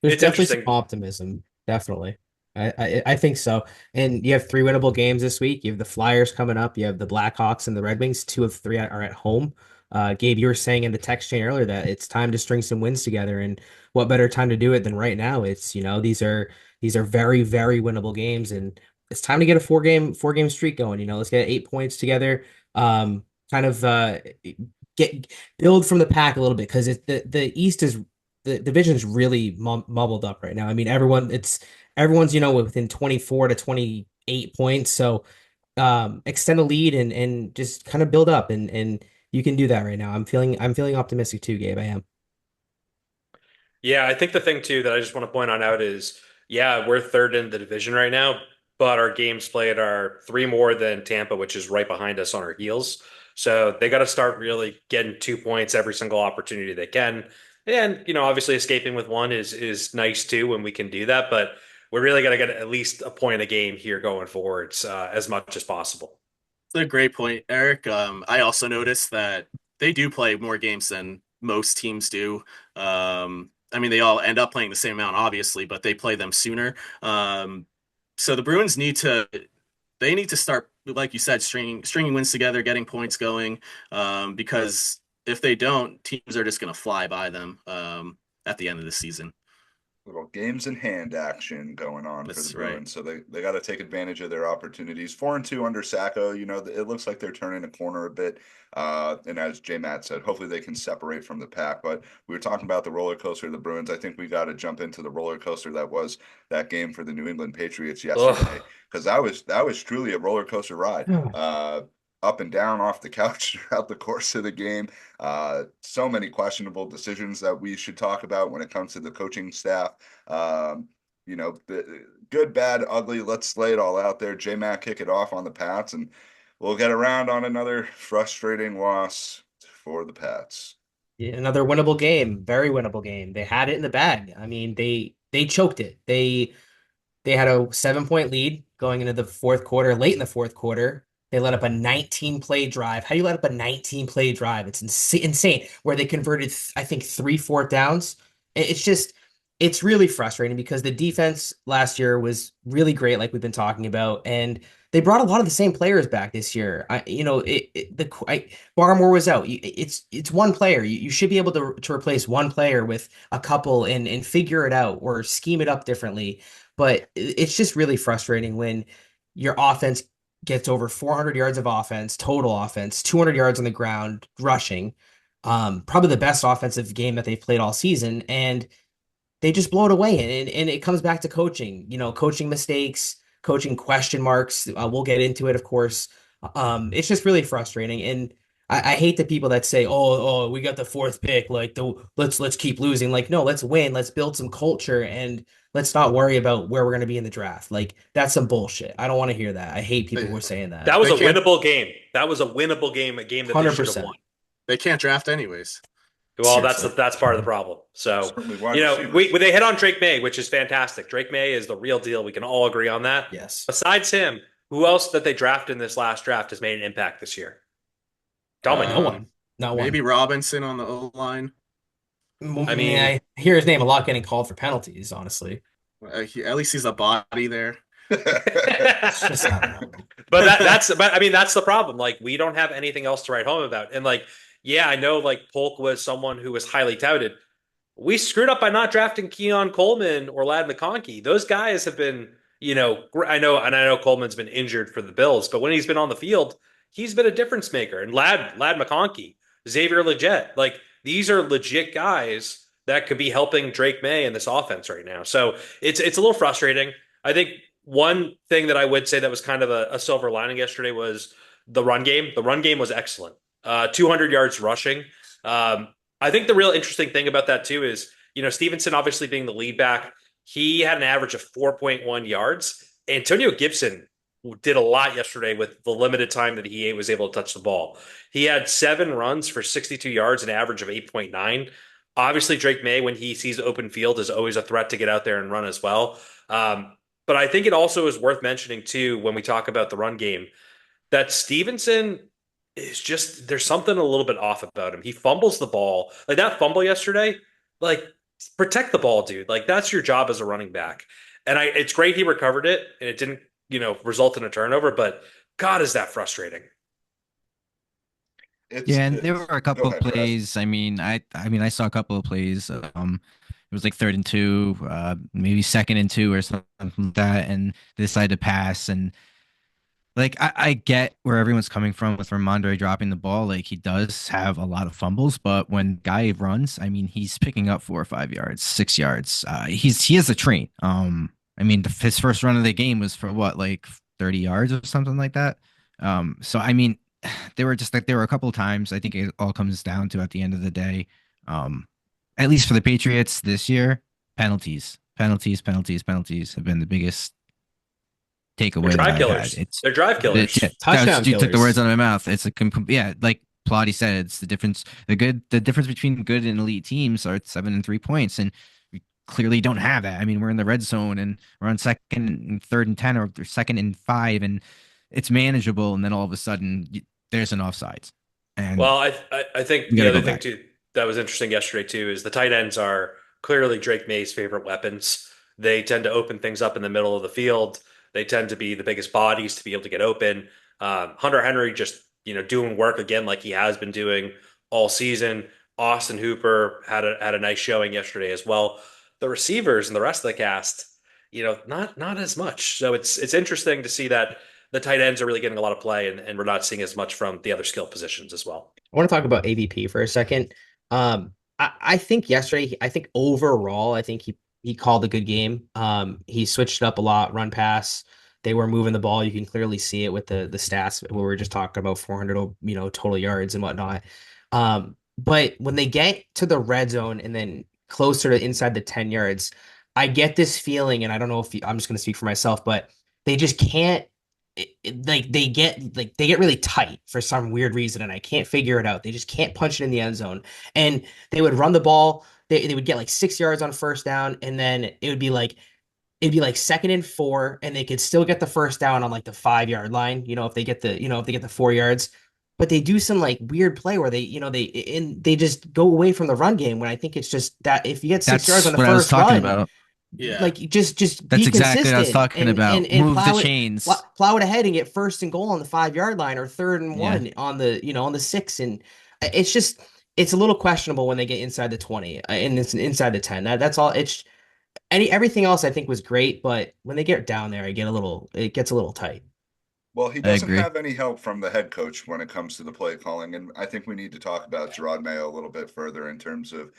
There's It's definitely some interesting. optimism. Definitely. I think so. And you have 3 winnable games this week. You have the Flyers coming up. You have the Blackhawks and the Red Wings. 2 of 3 are at home. Gabe, you were saying in the text chain earlier that it's time to string some wins together. And what better time to do it than right now? It's, these are very, very winnable games. And it's time to get a four game streak going. Let's get 8 points together. Kind of get build from the pack a little bit because the East is the division's really mumbled up right now. I mean, everyone's within 24 to 28 points. So extend a lead and just kind of build up and you can do that right now. I'm feeling optimistic too, Gabe. I am. Yeah, I think the thing too that I just want to point on out is, yeah, we're third in the division right now, but our games played are 3 more than Tampa, which is right behind us on our heels. So they got to start really getting 2 points every single opportunity they can. And, obviously escaping with one is nice too when we can do that, but we really got to get at least a point a game here going forwards as much as possible. It's a great point, Eric. I also noticed that they do play more games than most teams do. I mean, they all end up playing the same amount, obviously, but they play them sooner. So the Bruins need to start, like you said, stringing wins together, getting points going, because if they don't, teams are just going to fly by them at the end of the season. Little games in hand action going on for the That's right. Bruins. So they got to take advantage of their opportunities. 4-2 under Sacco. It looks like they're turning a corner a bit. And as J Matt said, hopefully they can separate from the pack. But we were talking about the roller coaster of the Bruins. I think we got to jump into the roller coaster that was that game for the New England Patriots yesterday, because that was truly a roller coaster ride. Up and down off the couch throughout the course of the game. So many questionable decisions that we should talk about when it comes to the coaching staff. The good, bad, ugly. Let's lay it all out there. J-Mac kick it off on the Pats, and we'll get around on another frustrating loss for the Pats. Yeah, another winnable game, very winnable game. They had it in the bag. I mean, they choked it. They had a 7-point lead going into the fourth quarter, late in the fourth quarter. They let up a 19-play drive. How do you let up a 19-play drive? It's insane. Where they converted, I think, 3 fourth downs. It's really frustrating because the defense last year was really great, like we've been talking about, and they brought a lot of the same players back this year. Barmore was out. It's one player. You should be able to replace one player with a couple and figure it out or scheme it up differently. But it's just really frustrating when your offense gets over 400 yards of offense, total offense, 200 yards on the ground, rushing. Probably the best offensive game that they've played all season, and they just blow it away. And it comes back to coaching, coaching mistakes, coaching question marks. We'll get into it, of course. It's just really frustrating. And I hate the people that say, oh, we got the fourth pick. Like, let's keep losing. Like, no, let's win. Let's build some culture and let's not worry about where we're going to be in the draft. Like, that's some bullshit. I don't want to hear that. I hate people who are saying that. That was a winnable game. That was a winnable game, a game that they should have 100%. won. They can't draft anyways. Well, Seriously. that's part of the problem. So, they hit on Drake May, which is fantastic. Drake May is the real deal. We can all agree on that. Yes. Besides him, who else that they drafted in this last draft has made an impact this year? Tell me. No one. Not one. Maybe Robinson on the O-line. I mean, I hear his name a lot getting called for penalties, honestly. At least he's a body there. Just, I don't know. But that's the problem. Like, we don't have anything else to write home about. And yeah, I know like Polk was someone who was highly touted. We screwed up by not drafting Keon Coleman or Ladd McConkey. Those guys have been, I know Coleman's been injured for the Bills, but when he's been on the field, he's been a difference maker. And Ladd McConkey, Xavier Legette, like these are legit guys that could be helping Drake May in this offense right now. So it's a little frustrating. I think one thing that I would say that was kind of a silver lining yesterday was the run game. The run game was excellent. 200 yards rushing. I think the real interesting thing about that too is, Stevenson obviously being the lead back, he had an average of 4.1 yards. Antonio Gibson did a lot yesterday with the limited time that he was able to touch the ball. He had 7 runs for 62 yards, an average of 8.9. Obviously, Drake May, when he sees open field, is always a threat to get out there and run as well. But I think it also is worth mentioning too, when we talk about the run game, that Stevenson is just, there's something a little bit off about him. He fumbles the ball. Like that fumble yesterday, like protect the ball, dude. Like that's your job as a running back. And it's great he recovered it and it didn't, result in a turnover, but God, is that frustrating. And there were a couple of plays. I saw a couple of plays. It was like 3rd and 2, maybe 2nd and 2 or something like that, and they decided to pass. And like I get where everyone's coming from with Ramondre dropping the ball. Like he does have a lot of fumbles, but when guy runs, he's picking up 4 or 5 yards, 6 yards. He has a train. His first run of the game was for what, like 30 yards or something like that. There were a couple of times. I think it all comes down to at the end of the day, at least for the Patriots this year, penalties have been the biggest takeaway. They're drive killers. Touchdown killers. You took the words out of my mouth. It's like Plotty said, it's the difference. The difference between good and elite teams are 7 and 3 points, and we clearly don't have that. We're in the red zone and we're on 2nd and 3rd and 10 or 2nd and 5, and it's manageable. And then all of a sudden, there's an offsides. And I think the other thing too that was interesting yesterday too is the tight ends are clearly Drake May's favorite weapons. They tend to open things up in the middle of the field. They tend to be the biggest bodies to be able to get open. Hunter Henry just, doing work again like he has been doing all season. Austin Hooper had a nice showing yesterday as well. the receivers and the rest of the cast, not as much. So it's interesting to see that the tight ends are really getting a lot of play, and we're not seeing as much from the other skill positions as well. I want to talk about AVP for a second. I think yesterday, I think overall, I think he called a good game. He switched it up a lot, run pass. They were moving the ball. You can clearly see it with the stats. We were just talking about 400, total yards and whatnot. But when they get to the red zone and then closer to inside the 10 yards, I get this feeling, and I don't know if I'm just going to speak for myself, but they just can't they get really tight for some weird reason, and I can't figure it out. They just can't punch it in the end zone, and they would run the ball. They would get like 6 yards on first down, and then it'd be like 2nd and 4, and they could still get the first down on like the 5 yard line. If they get the 4 yards, but they do some like weird play where they just go away from the run game. When I think it's just that if you get 6 yards on the what I was first talking run. about. Yeah. Like just That's be exactly what I was consistent talking about. Move the chains. plow it ahead and get 1st and goal on the 5 yard line or 3rd and 1 Yeah. on the 6. And it's a little questionable when they get inside the 20 and it's inside the 10. That's all. It's everything else I think was great, but when they get down there, it gets a little tight. Well, he I doesn't agree. have any help from the head coach when it comes to the play calling. And I think we need to talk about Gerard Mayo a little bit further in terms of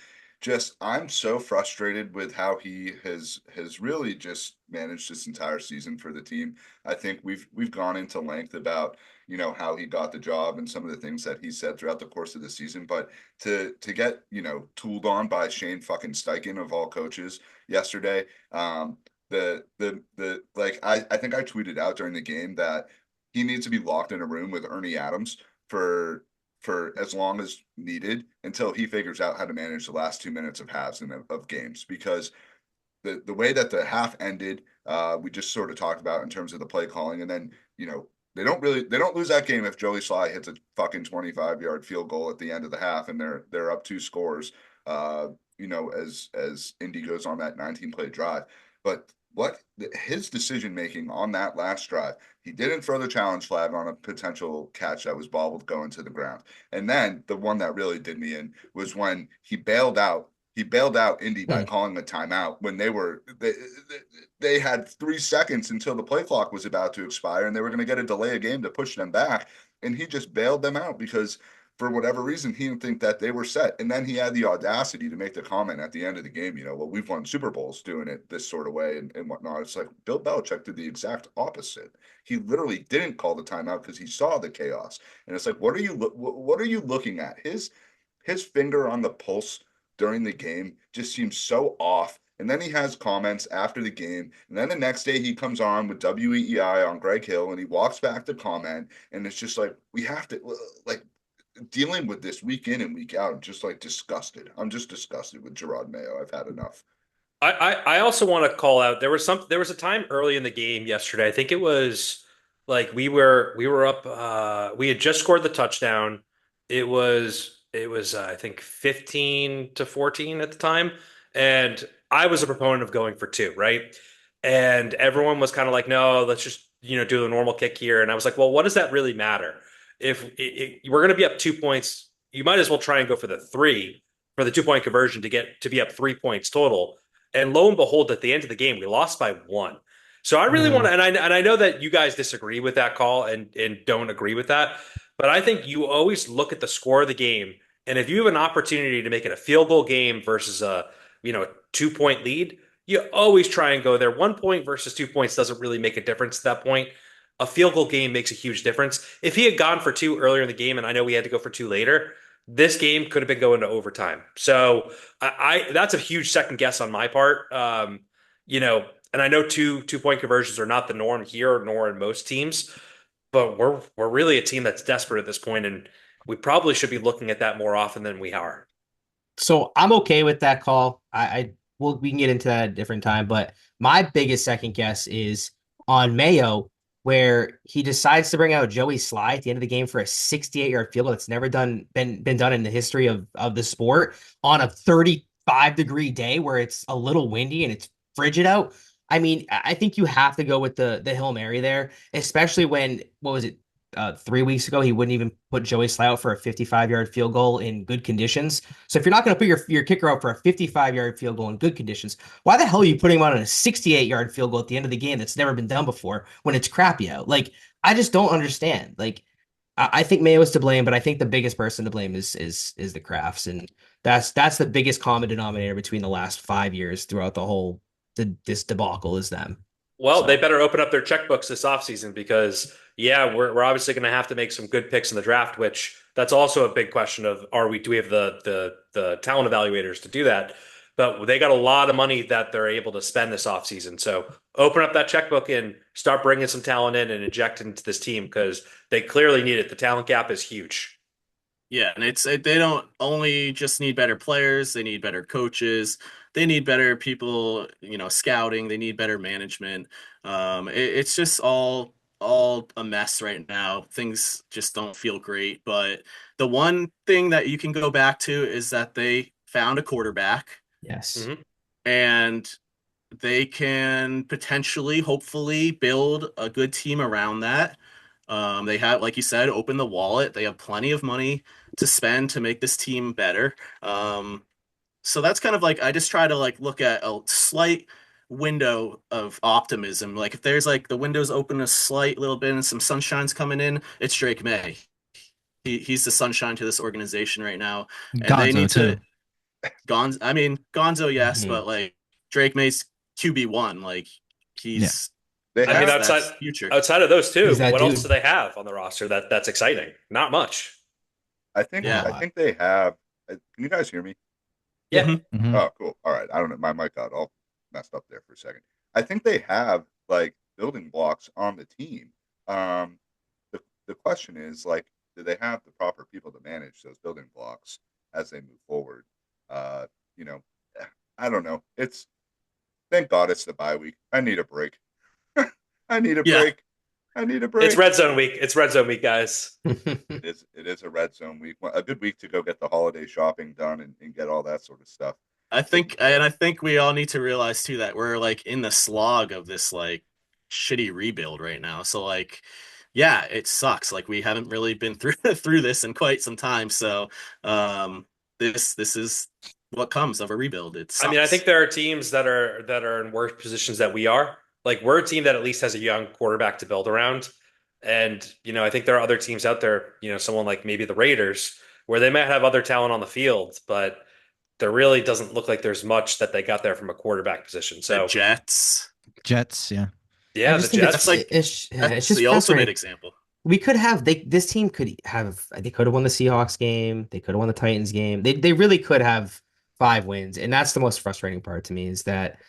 just I'm so frustrated with how he has really just managed this entire season for the team. I think we've gone into length about, how he got the job and some of the things that he said throughout the course of the season. But to get, tooled on by Shane fucking Steichen of all coaches yesterday, I think I tweeted out during the game that he needs to be locked in a room with Ernie Adams for as long as needed until he figures out how to manage the last 2 minutes of halves and of games. Because the way that the half ended, we just sort of talked about in terms of the play calling, and then they don't lose that game if Joey Sly hits a fucking 25-yard field goal at the end of the half and they're up 2 scores. As Indy goes on that 19-play drive, but his decision making on that last drive, he didn't throw the challenge flag on a potential catch that was bobbled going to the ground. And then the one that really did me in was when he bailed out Indy by calling a timeout when they had 3 seconds until the play clock was about to expire and they were going to get a delay of game to push them back. And he just bailed them out because for whatever reason, he didn't think that they were set. And then he had the audacity to make the comment at the end of the game, well, we've won Super Bowls doing it this sort of way and whatnot. It's like Bill Belichick did the exact opposite. He literally didn't call the timeout because he saw the chaos. And it's like, what are you looking at? His finger on the pulse during the game just seems so off. And then he has comments after the game. And then the next day he comes on with WEEI on Greg Hill and he walks back to comment. And it's just like, we have to dealing with this week in and week out. I'm just disgusted. I'm just disgusted with Gerard Mayo. I've had enough. I also want to call out there was a time early in the game yesterday. I think it was like we were up we had just scored the touchdown. It was I think 15-14 at the time, and I was a proponent of going for 2, right? And everyone was kind of like, no, let's just do the normal kick here. And I was like, well, what does that really matter? If we're going to be up 2 points, you might as well try and go for the 3 for the 2-point conversion to be up 3 points total. And lo and behold, at the end of the game, we lost by 1. So I really want to, and I know that you guys disagree with that call and don't agree with that, but I think you always look at the score of the game, and if you have an opportunity to make it a field goal game versus a 2-point lead, you always try and go there. 1 point versus 2 points doesn't really make a difference at that point. A field goal game makes a huge difference. If he had gone for 2 earlier in the game, and I know we had to go for 2 later, this game could have been going to overtime. So I that's a huge second guess on my part. And I know 2-point conversions are not the norm here, nor in most teams, but we're really a team that's desperate at this point, and we probably should be looking at that more often than we are. So I'm okay with that call. We can get into that at a different time, but my biggest second guess is on Mayo, where he decides to bring out Joey Sly at the end of the game for a 68-yard field goal that's never been done in the history of the sport on a 35-degree day where it's a little windy and it's frigid out. I mean, I think you have to go with the Hail Mary there, especially when, what was it, 3 weeks ago he wouldn't even put Joey Slye out for a 55-yard field goal in good conditions. So if you're not going to put your kicker out for a 55-yard field goal in good conditions, why the hell are you putting him on a 68-yard field goal at the end of the game that's never been done before when it's crappy out? Like, I just don't understand. Like, I think Mayo is to blame, but I think the biggest person to blame is the Crafts, and that's the biggest common denominator between the last 5 years throughout the whole this debacle is them. Well, So they better open up their checkbooks this offseason because, yeah, we're obviously going to have to make some good picks in the draft, which that's also a big question of do we have the talent evaluators to do that? But they got a lot of money that they're able to spend this offseason. So open up that checkbook and start bringing some talent in and inject into this team because they clearly need it. The talent gap is huge. Yeah, and they don't only just need better players, they need better coaches, they need better people, scouting, they need better management. It's just all a mess right now. Things just don't feel great, but the one thing that you can go back to is that they found a quarterback yes. Mm-hmm. and they can potentially, hopefully, build a good team around that. They have, like you said, open the wallet. They have plenty of money to spend to make this team better. So that's kind of like I just try to like look at a slight window of optimism. Like if there's like the window's open a slight little bit and some sunshine's coming in, it's Drake May. He's the sunshine to this organization right now, and they Gonzo need to too. Gonzo, yes, Mhm. but like Drake May's QB1, like he's They I mean, have, that's future. outside of those two, He's that what else dude. do they have on the roster that's exciting? Not much. Yeah. I think they have. Can you guys hear me? Yeah. Mhm. Mhm. Oh, cool. All right. I don't know. My mic got all messed up there for a second. I think they have like building blocks on the team. Um, the question is like, do they have the proper people to manage those building blocks as they move forward? Uh, you know, I don't know. Thank God it's the bye week. I need a break. I need a Yeah. break. I need a It's break. red zone week. It's red zone week, guys. It is a red zone week. A good week to go get the holiday shopping done and get all that sort of stuff. I think we all need to realize too that we're like in the slog of this like shitty rebuild right now. So like yeah, it sucks. Like we haven't really been through through this in quite some time. So this is what comes of a rebuild. It I mean, I sucks. think there are teams that are in worse positions that we are. Like we're a team that at least has a young quarterback to build around. And, I think there are other teams out there, someone like maybe the Raiders, where they might have other talent on the field, but there really doesn't look like there's much that they got there from a quarterback position. The So Jets. Jets, yeah. I yeah, the just think That's Jets. like it's that's just the ultimate frustrating. example. We could have this team could have they could have won the Seahawks game. They could have won the Titans game. They really could have 5 wins, and that's the most frustrating part to me is that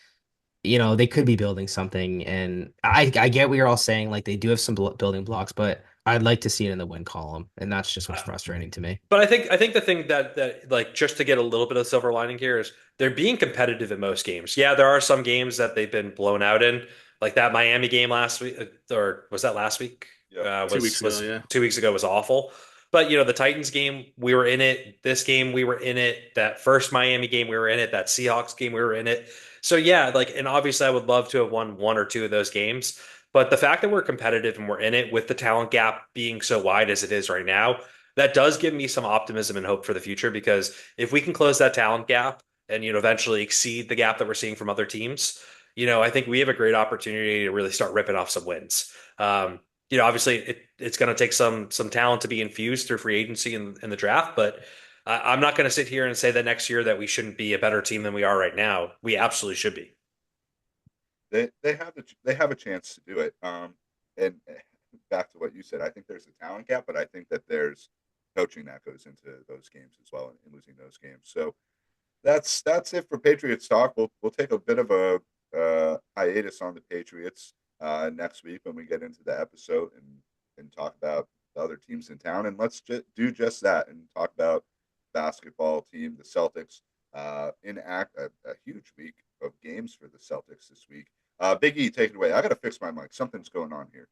they could be building something. And I get what you're all saying, like they do have some building blocks, but I'd like to see it in the win column, and that's just what's frustrating to me. But I think the thing that like just to get a little bit of silver lining here is they're being competitive in most games. Yeah, there are some games that they've been blown out in, like that Miami game last week, or was that last week? Yep. 2 weeks ago, Was yeah. 2 weeks ago was awful. But the Titans game, we were in it. This game, we were in it. That first Miami game, we were in it. That Seahawks game, we were in it. So yeah, like, and obviously I would love to have won one or two of those games. But the fact that we're competitive and we're in it with the talent gap being so wide as it is right now, that does give me some optimism and hope for the future because if we can close that talent gap and eventually exceed the gap that we're seeing from other teams, I think we have a great opportunity to really start ripping off some wins. Obviously it's going to take some talent to be infused through free agency in the draft, but I'm not going to sit here and say that next year that we shouldn't be a better team than we are right now. We absolutely should be. They have a chance to do it. And back to what you said, I think there's a talent gap, but I think that there's coaching that goes into those games as well and losing those games. So that's it for Patriots talk. We'll take a bit of a hiatus on the Patriots next week when we get into the episode and talk about the other teams in town. And let's do just that and talk about basketball team, the Celtics. A huge week of games for the Celtics this week. Big E, take it away. I got to fix my mic. Something's going on here.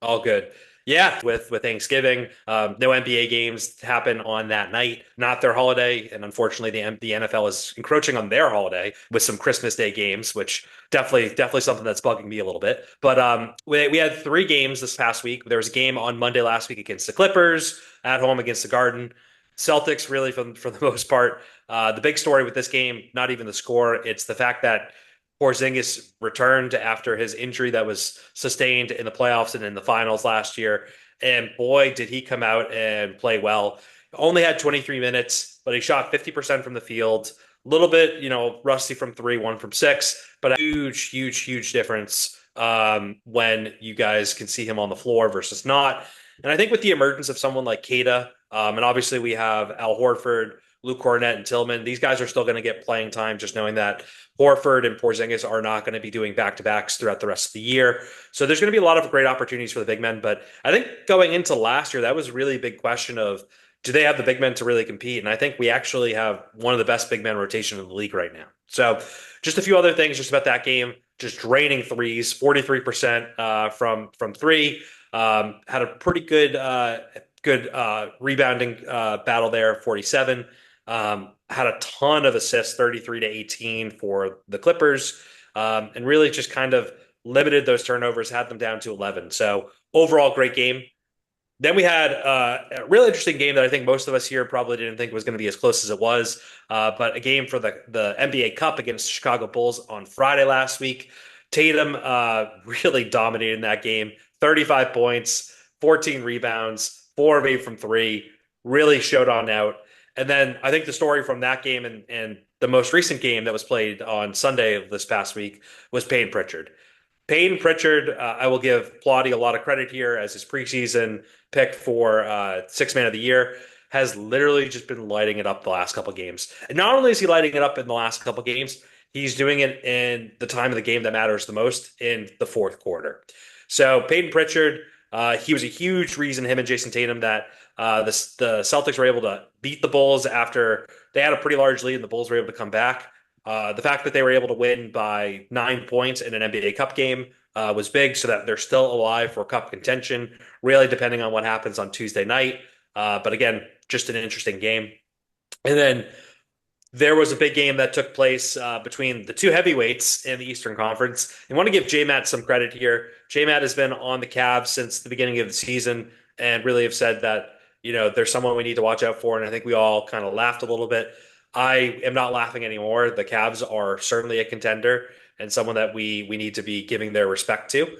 All good. Yeah, with Thanksgiving, no NBA games happen on that night, not their holiday, and unfortunately, the NFL is encroaching on their holiday with some Christmas Day games, which definitely something that's bugging me a little bit. But we had three games this past week. There was a game on Monday last week against the Clippers, at home against the Garden. Celtics, really for the most part. The big story with this game, not even the score, it's the fact that Porzingis returned after his injury that was sustained in the playoffs and in the finals last year. And boy, did he come out and play well. Only had 23 minutes, but he shot 50% from the field. A little bit, rusty from three, one from six, but a huge difference when you guys can see him on the floor versus not. And I think with the emergence of someone like Kada, and obviously we have Al Horford, Luke Cornett, and Tillman, these guys are still going to get playing time, just knowing that Horford and Porzingis are not going to be doing back-to-backs throughout the rest of the year. So there's going to be a lot of great opportunities for the big men. But I think going into last year, that was really a big question of, do they have the big men to really compete? And I think we actually have one of the best big men rotation in the league right now. So just a few other things just about that game. Just draining threes, 43% from three. Had a pretty good rebounding battle there, 47. Had a ton of assists, 33 to 18 for the Clippers, and really just kind of limited those turnovers, had them down to 11. So overall, great game. Then we had a really interesting game that I think most of us here probably didn't think was going to be as close as it was, but a game for the NBA Cup against the Chicago Bulls on Friday last week. Tatum really dominated in that game, 35 points, 14 rebounds, 4 of 8 from three, really showed on out. And then I think the story from that game and the most recent game that was played on Sunday of this past week was Payne Pritchard. Payne Pritchard, I will give Plotty a lot of credit here as his preseason pick for Sixth Man of the Year, has literally just been lighting it up the last couple games. And not only is he lighting it up in the last couple games, he's doing it in the time of the game that matters the most, in the fourth quarter. So Payton Pritchard, he was a huge reason, him and Jason Tatum, that the Celtics were able to beat the Bulls after they had a pretty large lead and the Bulls were able to come back. The fact that they were able to win by 9 points in an NBA Cup game was big, so that they're still alive for Cup contention, really depending on what happens on Tuesday night. But again, just an interesting game. And then there was a big game that took place between the two heavyweights in the Eastern Conference. I want to give J-Matt some credit here. J-Matt has been on the Cavs since the beginning of the season and really have said that, there's someone we need to watch out for. And I think we all kind of laughed a little bit. I am not laughing anymore. The Cavs are certainly a contender and someone that we need to be giving their respect to.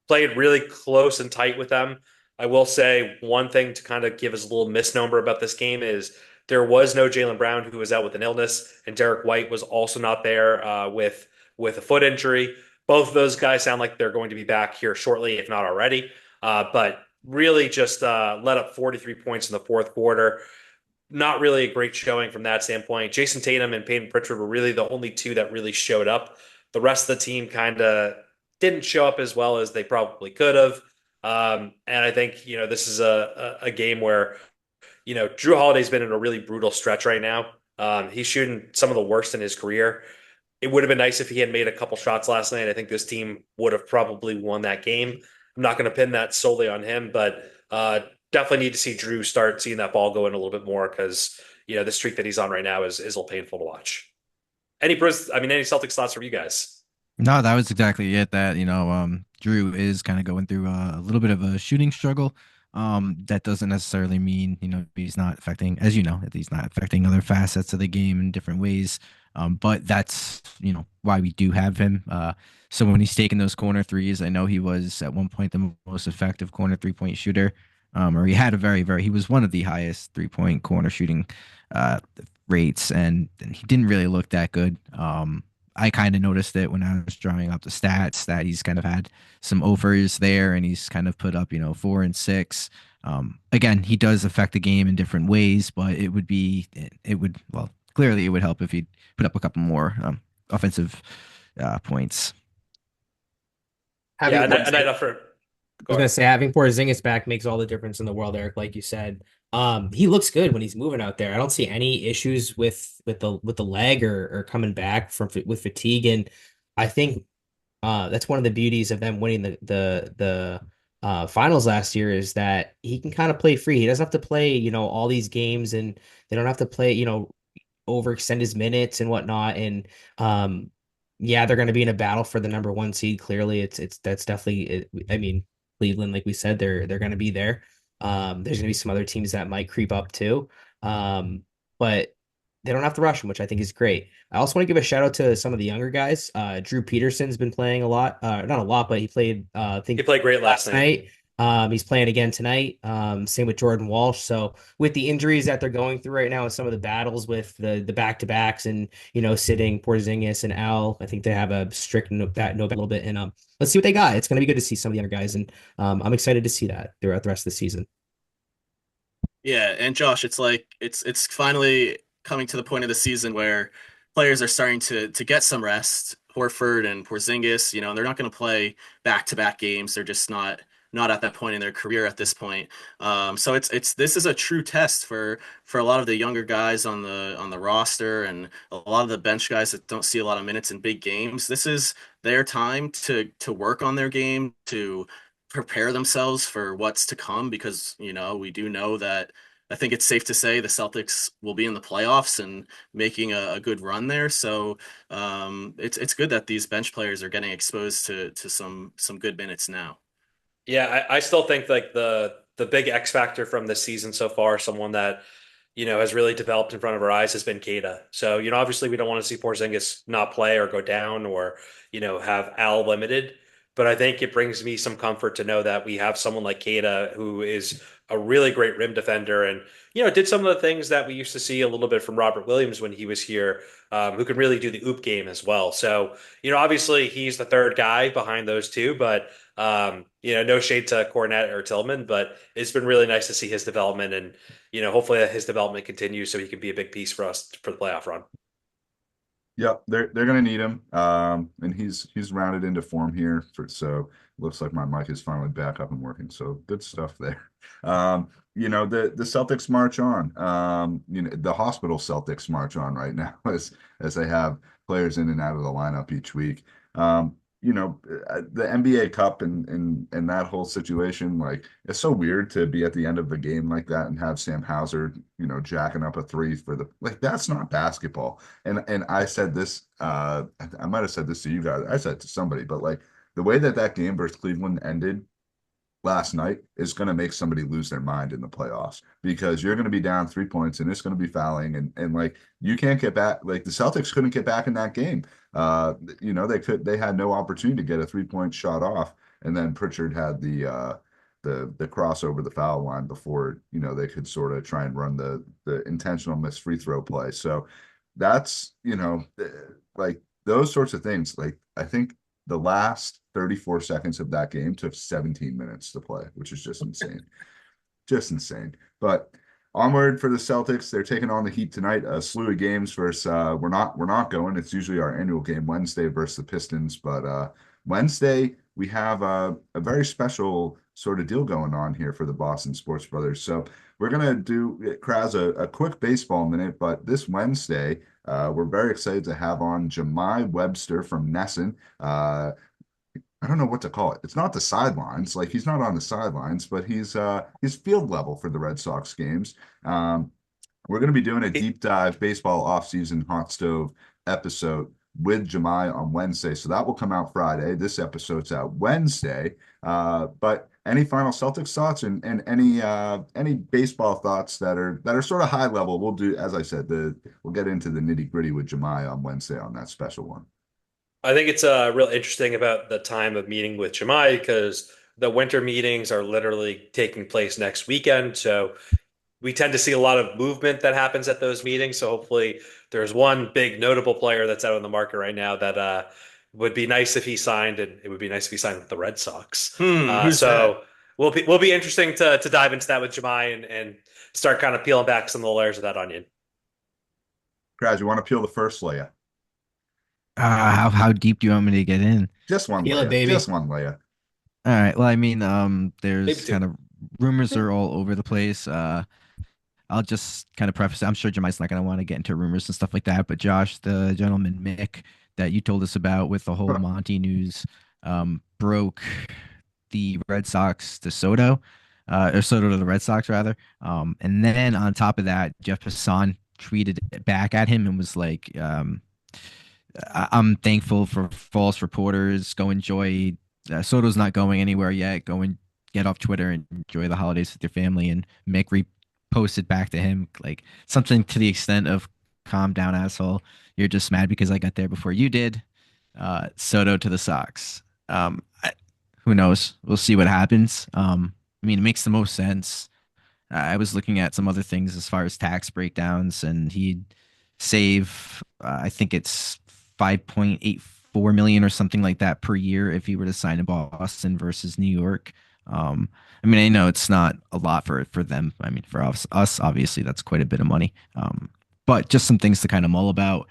Played really close and tight with them. I will say one thing to kind of give us a little misnomer about this game is there was no Jaylen Brown, who was out with an illness, and Derek White was also not there with a foot injury. Both of those guys sound like they're going to be back here shortly, if not already. But really just let up 43 points in the fourth quarter. Not really a great showing from that standpoint. Jason Tatum and Payton Pritchard were really the only two that really showed up. The rest of the team kind of didn't show up as well as they probably could have. And I think, this is a game where, Drew Holiday's been in a really brutal stretch right now. He's shooting some of the worst in his career. It would have been nice if he had made a couple shots last night. I think this team would have probably won that game. I'm not going to pin that solely on him, but definitely need to see Drew start seeing that ball go in a little bit more because, the streak that he's on right now is a little painful to watch. Any Celtics thoughts from you guys? No, that was exactly it. That Drew is kind of going through a little bit of a shooting struggle. That doesn't necessarily mean he's not affecting, as that he's not affecting other facets of the game in different ways. But that's why we do have him. So when he's taking those corner threes, I know he was at one point the most effective corner 3-point shooter. Or he had he was one of the highest 3-point corner shooting rates, and he didn't really look that good. I kind of noticed it when I was drawing up the stats that he's kind of had some overs there, and he's kind of put up 4 and 6. Again, he does affect the game in different ways, but clearly it would help if he put up a couple more offensive points. I was gonna say, having Porzingis back makes all the difference in the world, Eric. Like you said, he looks good when he's moving out there. I don't see any issues with the leg or coming back with fatigue, and I think that's one of the beauties of them winning the finals last year is that he can kind of play free. He doesn't have to play, all these games, and they don't have to play, overextend his minutes and whatnot. And yeah, they're going to be in a battle for the number one seed. Clearly, that's definitely I mean, Cleveland, like we said, they're going to be there. There's going to be some other teams that might creep up too. But they don't have to rush him, which I think is great. I also want to give a shout out to some of the younger guys. Drew Peterson's been playing a lot, not a lot, but he played. I think He played great last night. He's playing again tonight. Same with Jordan Walsh. So with the injuries that they're going through right now and some of the battles with the back-to-backs and sitting Porzingis and Al, I think they have a strict no a little bit. And let's see what they got. It's going to be good to see some of the other guys, and I'm excited to see that throughout the rest of the season. Yeah, and Josh, it's like it's finally coming to the point of the season where players are starting to get some rest. Horford and Porzingis, they're not going to play back-to-back games. They're just not at that point in their career at this point. So this is a true test for a lot of the younger guys on the roster and a lot of the bench guys that don't see a lot of minutes in big games. This is their time to work on their game, to prepare themselves for what's to come, because we do know that I think it's safe to say the Celtics will be in the playoffs and making a good run there. So it's good that these bench players are getting exposed to some good minutes now. Yeah, I still think like the big X factor from this season so far, someone that has really developed in front of our eyes, has been Keita. So obviously we don't want to see Porzingis not play or go down or have Al limited, but I think it brings me some comfort to know that we have someone like Keita who is a really great rim defender and did some of the things that we used to see a little bit from Robert Williams when he was here, who can really do the oop game as well. So obviously he's the third guy behind those two, but no shade to Cornette or Tillman, but it's been really nice to see his development, and hopefully his development continues so he can be a big piece for us for the playoff run. Yep, they're gonna need him. And he's rounded into form here so looks like my mic is finally back up and working. So good stuff there. The Celtics march on. The hospital Celtics march on right now as they have players in and out of the lineup each week. The NBA Cup and that whole situation, like it's so weird to be at the end of the game like that and have Sam Hauser, jacking up a three that's not basketball. And I said this, I might have said this to you guys. I said it to somebody, but like the way that game versus Cleveland ended last night is going to make somebody lose their mind in the playoffs, because you're going to be down 3 points and it's going to be fouling and like you can't get back. Like the Celtics couldn't get back in that game. They had no opportunity to get a 3-point shot off, and then Pritchard had the cross over the foul line before they could sort of try and run the intentional missed free throw play. So that's like those sorts of things. Like I think the last 34 seconds of that game took 17 minutes to play, which is just insane. Just insane. But onward for the Celtics. They're taking on the Heat tonight. A slew of games versus we're not going. It's usually our annual game Wednesday versus the Pistons. But Wednesday we have a very special sort of deal going on here for the Boston Sports Brothers. So we're gonna do Kraz a quick baseball minute, but this Wednesday we're very excited to have on Jemai Webster from Nesson. I don't know what to call it. It's not the sidelines. Like he's not on the sidelines, but he's field level for the Red Sox games. We're going to be doing a deep dive baseball offseason hot stove episode with Jemai on Wednesday. So that will come out Friday. This episode's out Wednesday. But any final Celtics thoughts and any baseball thoughts that are sort of high level, we'll do, as I said, we'll get into the nitty gritty with Jemai on Wednesday on that special one. I think it's real interesting about the time of meeting with Jemai because the winter meetings are literally taking place next weekend. So we tend to see a lot of movement that happens at those meetings. So hopefully there's one big notable player that's out on the market right now that would be nice if he signed, and it would be nice if he signed with the Red Sox. Who's so that? Will be interesting to dive into that with Jemai and start kind of peeling back some of the layers of that onion. Kraz, you want to peel the first layer? How deep do you want me to get in? Just one Feel layer. it, baby. Just one layer. All right. Well, I mean, Maybe there's two. kind of rumors are all over the place. I'll just kind of preface it. I'm sure Jemai's not going to want to get into rumors and stuff like that. But Josh, the gentleman Mick that you told us about with the whole Monty news, broke the Red Sox to Soto, or Soto to the Red Sox rather. And then on top of that, Jeff Passan tweeted back at him and was like, I'm thankful for false reporters. Go enjoy. Soto's not going anywhere yet. Go and get off Twitter and enjoy the holidays with your family. And Mick reposted back to him like something to the extent of, calm down, asshole. You're just mad because I got there before you did. Soto to the Sox. Who knows? We'll see what happens. I mean, it makes the most sense. I was looking at some other things as far as tax breakdowns, and he'd save, I think it's 5.84 million or something like that per year if he were to sign in Boston versus New York. I mean, I know it's not a lot for them. I mean, for us, obviously, that's quite a bit of money. But just some things to kind of mull about.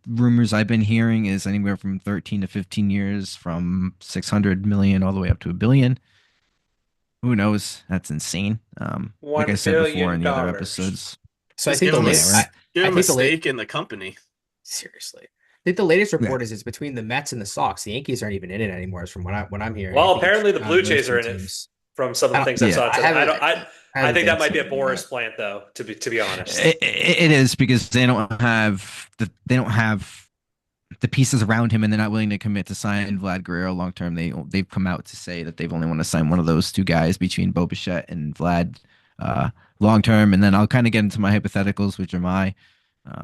Rumors I've been hearing is anywhere from 13 to 15 years, from 600 million all the way up to a billion. Who knows? That's insane. Like I said before in the other episodes. So I Just think give the him a, latest, s- give I him a think the stake in the company. seriously, I think the latest report is it's between the Mets and the Sox. The Yankees aren't even in it anymore, is from what I'm hearing. I Well, think it's apparently the down Blue to those Jays two are in it teams. from some of the things I Yeah. saw today. I haven't think that been might be a seeing Boris that. plant, though. To be honest, It is because they don't have the pieces around him, and they're not willing to commit to sign Vlad Guerrero long term. They've come out to say that they've only want to sign one of those two guys between Bo Bichette and Vlad long term. And then I'll kind of get into my hypotheticals, which are my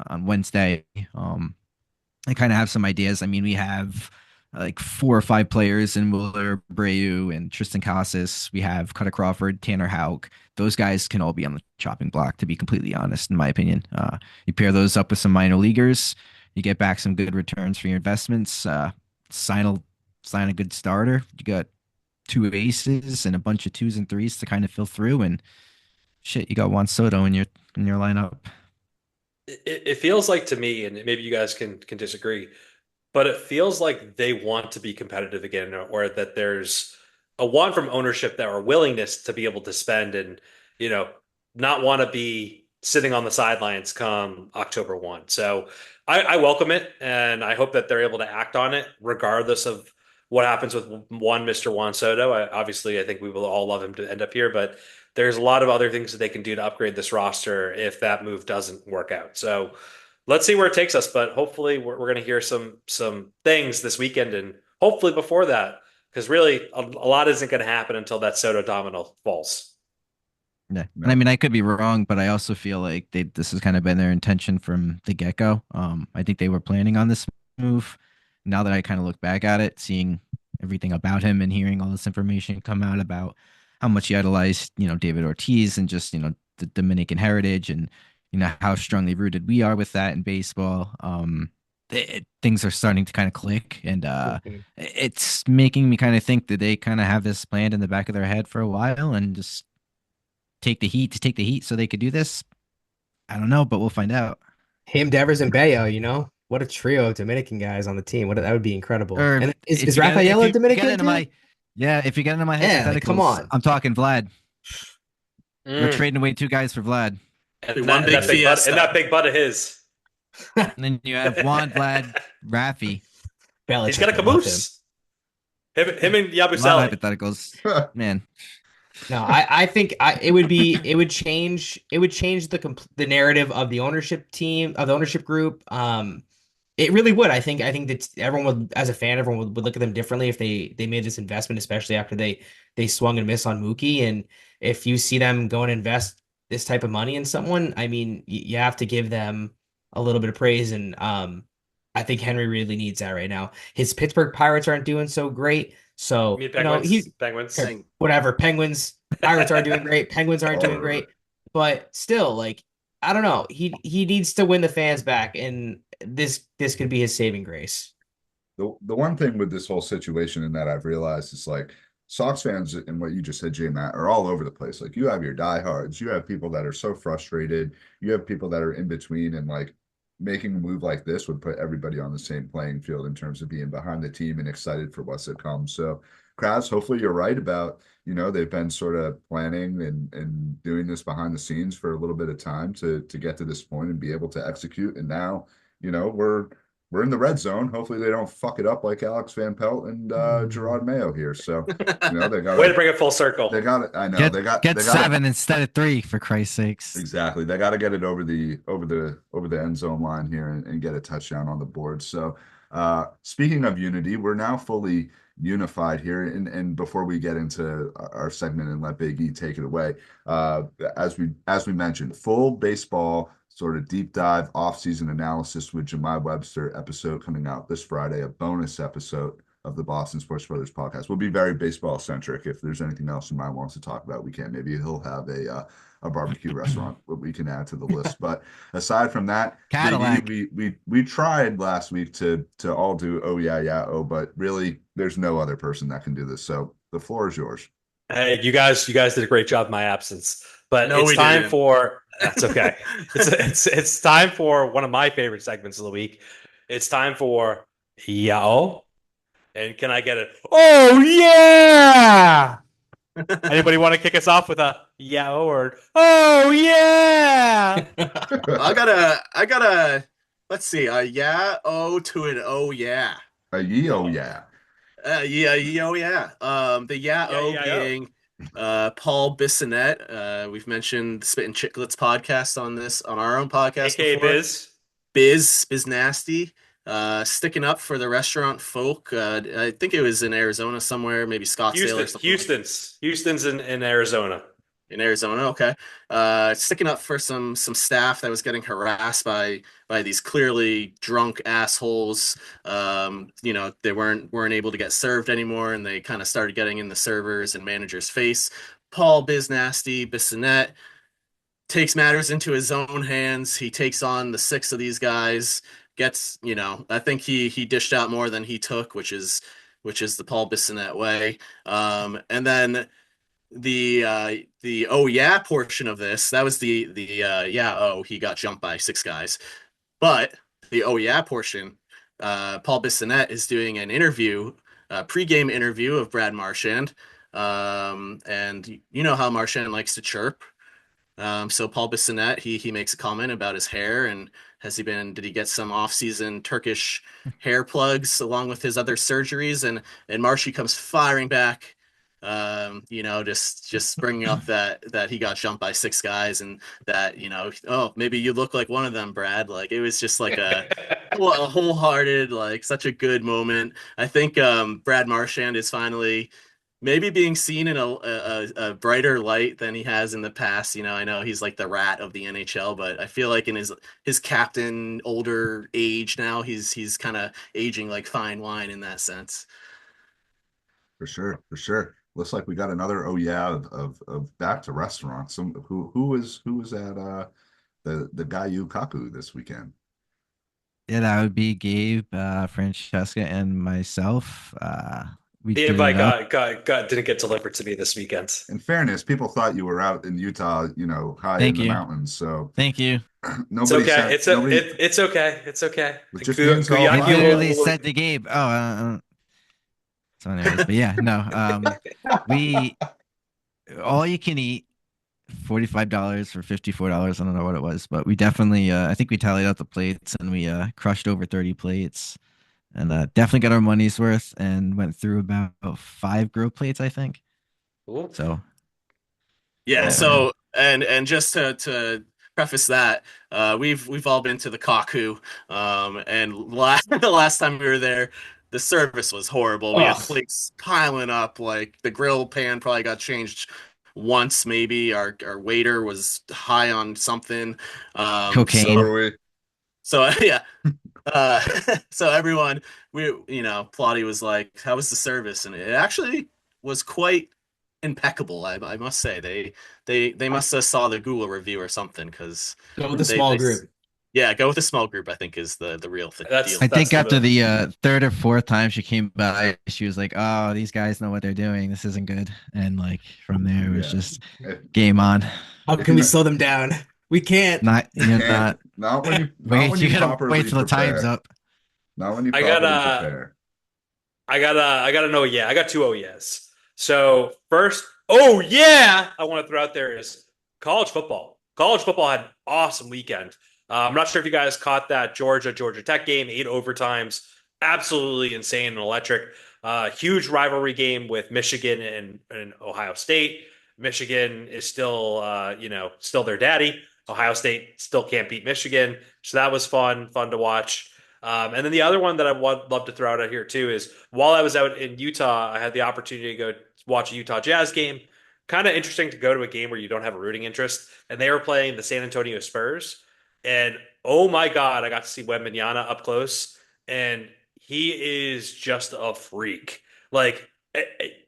on Wednesday. I kind of have some ideas. I mean, we have like 4 or 5 players in Willer Abreu and Tristan Casas. We have Cutter Crawford, Tanner Houck. Those guys can all be on the chopping block, to be completely honest, in my opinion. You pair those up with some minor leaguers, you get back some good returns for your investments. Sign a good starter. You got 2 aces and a bunch of 2s and 3s to kind of fill through, and shit, you got Juan Soto in your lineup. it feels like to me, and maybe you guys can disagree, but it feels like they want to be competitive again, or that there's a want from ownership that or willingness to be able to spend and you know not want to be sitting on the sidelines come October 1. So I welcome it, and I hope that they're able to act on it, regardless of what happens with one Mr. Juan Soto. Obviously, I think we will all love him to end up here, but there's a lot of other things that they can do to upgrade this roster if that move doesn't work out. So let's see where it takes us, but hopefully we're going to hear some things this weekend, and hopefully before that, because really a lot isn't going to happen until that Soto domino falls. Yeah. And I mean, I could be wrong, but I also feel like this has kind of been their intention from the get-go. I think they were planning on this move. Now that I kind of look back at it, seeing everything about him and hearing all this information come out about how much he idolized, David Ortiz and just, the Dominican heritage and, how strongly rooted we are with that in baseball. Things are starting to kind of click, and it's making me kind of think that they kind of have this planned in the back of their head for a while and just take the heat so they could do this. I don't know, but we'll find out. Him, Devers, and Bayo, what a trio of Dominican guys on the team. That would be incredible. Or And if is you get- Rafael if a you Dominican get into too? if you get into my Yeah, hypotheticals, like, come on. I'm talking Vlad. We're trading away 2 guys for Vlad. And One big fiesta. and that big butt of his. And then you have Juan, Vlad, Rafi. Belichick He's got a would love him. caboose. Him and A lot Yabusele. of hypotheticals, man. No, I think it would change the narrative of the ownership team, of the ownership group. It really would. I think that everyone would, as a fan, everyone would look at them differently if they made this investment, especially after they swung and missed on Mookie. And if you see them go and invest this type of money in someone, I mean, you have to give them a little bit of praise. And I think Henry really needs that right now. His Pittsburgh Pirates aren't doing so great. So, You mean Penguins? Penguins. Whatever. Penguins, Pirates aren't doing great. Penguins aren't doing great. But still, like, I don't know. He needs to win the fans back, and this could be his saving grace. The one thing with this whole situation and that I've realized is like Sox fans and what you just said, J Matt, are all over the place. Like you have your diehards, you have people that are so frustrated, you have people that are in between, and like making a move like this would put everybody on the same playing field in terms of being behind the team and excited for what's to come. So Kraz, hopefully you're right about, they've been sort of planning and doing this behind the scenes for a little bit of time to get to this point and be able to execute. And now, we're we're in the red zone. Hopefully they don't fuck it up like Alex Van Pelt and Gerard Mayo here. So, they got way to bring it full circle. They got it. I know get 7 instead of 3 for Christ's sakes. Exactly. They got to get it over the end zone line here and get a touchdown on the board. So, speaking of unity, we're now fully unified here. And before we get into our segment and let Big E take it away, as we mentioned, full baseball sort of deep dive off-season analysis with Jemai Webster episode coming out this Friday, a bonus episode of the Boston Sports Brothers podcast. We'll be very baseball centric. If there's anything else Jemai wants to talk about, we can. Maybe he'll have a barbecue restaurant that we can add to the list. But aside from that, Cadillac. we tried last week to all do but really there's no other person that can do this. So the floor is yours. Hey, you guys did a great job in my absence. But No, it's we time didn't. for that's okay. it's time for one of my favorite segments of the week. It's time for Yao. And can I get it? Oh yeah! Anybody want to kick us off with a Yao or oh yeah? I gotta let's see, a yeah to an oh yeah. A ye oh yeah. Yeah. The Yeah. being Paul Bissonnette. We've mentioned the Spit and Chicklets podcast on our own podcast AKA before. Biz Nasty. Sticking up for the restaurant folk. I think it was in Arizona somewhere, maybe Scottsdale or something. Houston's in Arizona. In Arizona, okay. Sticking up for some staff that was getting harassed by these clearly drunk assholes. They weren't able to get served anymore, and they kind of started getting in the servers and managers' face. Paul Bissonnette takes matters into his own hands. He takes on the 6 of these guys. Gets, I think he dished out more than he took, which is the Paul Bissonnette way. And then the oh yeah portion of this, that was the he got jumped by 6 guys. But the oh yeah portion, Paul Bissonnette is doing an interview, pregame interview of Brad Marchand. And you know how Marchand likes to chirp. So Paul Bissonnette, he makes a comment about his hair and did he get some off-season Turkish hair plugs along with his other surgeries? And Marshy comes firing back, just bringing up that he got jumped by 6 guys and that, oh, maybe you look like one of them, Brad. Like, it was just like a wholehearted, like such a good moment. I think Brad Marchand is finally maybe being seen in a brighter light than he has in the past. I know he's like the rat of the NHL, but I feel like in his captain older age now, he's kind of aging like fine wine in that sense. For sure. Looks like we got another oh yeah of back to restaurants. Who was at the IYKYK this weekend? Yeah, that would be Gabe, Francesca, and myself. The invite didn't get delivered to me this weekend. In fairness, people thought you were out in Utah, high in the mountains. So thank you. Nobody it's okay. It's okay. It's okay. I literally said to Gabe, so anyways, but yeah, no. We all you can eat, $45 for $54. I don't know what it was, but we definitely I think we tallied out the plates and we crushed over 30 plates. And definitely got our money's worth and went through about 5 grill plates, I think. Cool. So, yeah. So and just to preface that, we've all been to the Kaku, and the last time we were there, the service was horrible. We had plates piling up, like the grill pan probably got changed once, maybe. Our waiter was high on something. Cocaine. So yeah. So everyone, Plotty was like, how was the service? And it actually was quite impeccable. I must say they must have saw the Google review or something, because go with a small group. Yeah, go with a small group, I think, is the real thing. I think after the 3rd or 4th time she came by, she was like, oh, these guys know what they're doing. This isn't good. And like from there it was just game on. How can we slow them down? We can't. Not when you properly wait till the time's up. Not when you properly prepare. I gotta know. Yeah, I got 2 oh yes. So first, oh yeah, I want to throw out there is college football. College football had an awesome weekend. I'm not sure if you guys caught that Georgia Tech game, 8 overtimes, absolutely insane and electric. Huge rivalry game with Michigan and Ohio State. Michigan is still, still their daddy. Ohio State still can't beat Michigan, so that was fun to watch. And then the other one that I would love to throw out here too is while I was out in Utah, I had the opportunity to go watch a Utah Jazz game. Kind of interesting to go to a game where you don't have a rooting interest, and they were playing the San Antonio Spurs. And oh my God, I got to see Wembanyama up close, and he is just a freak. Like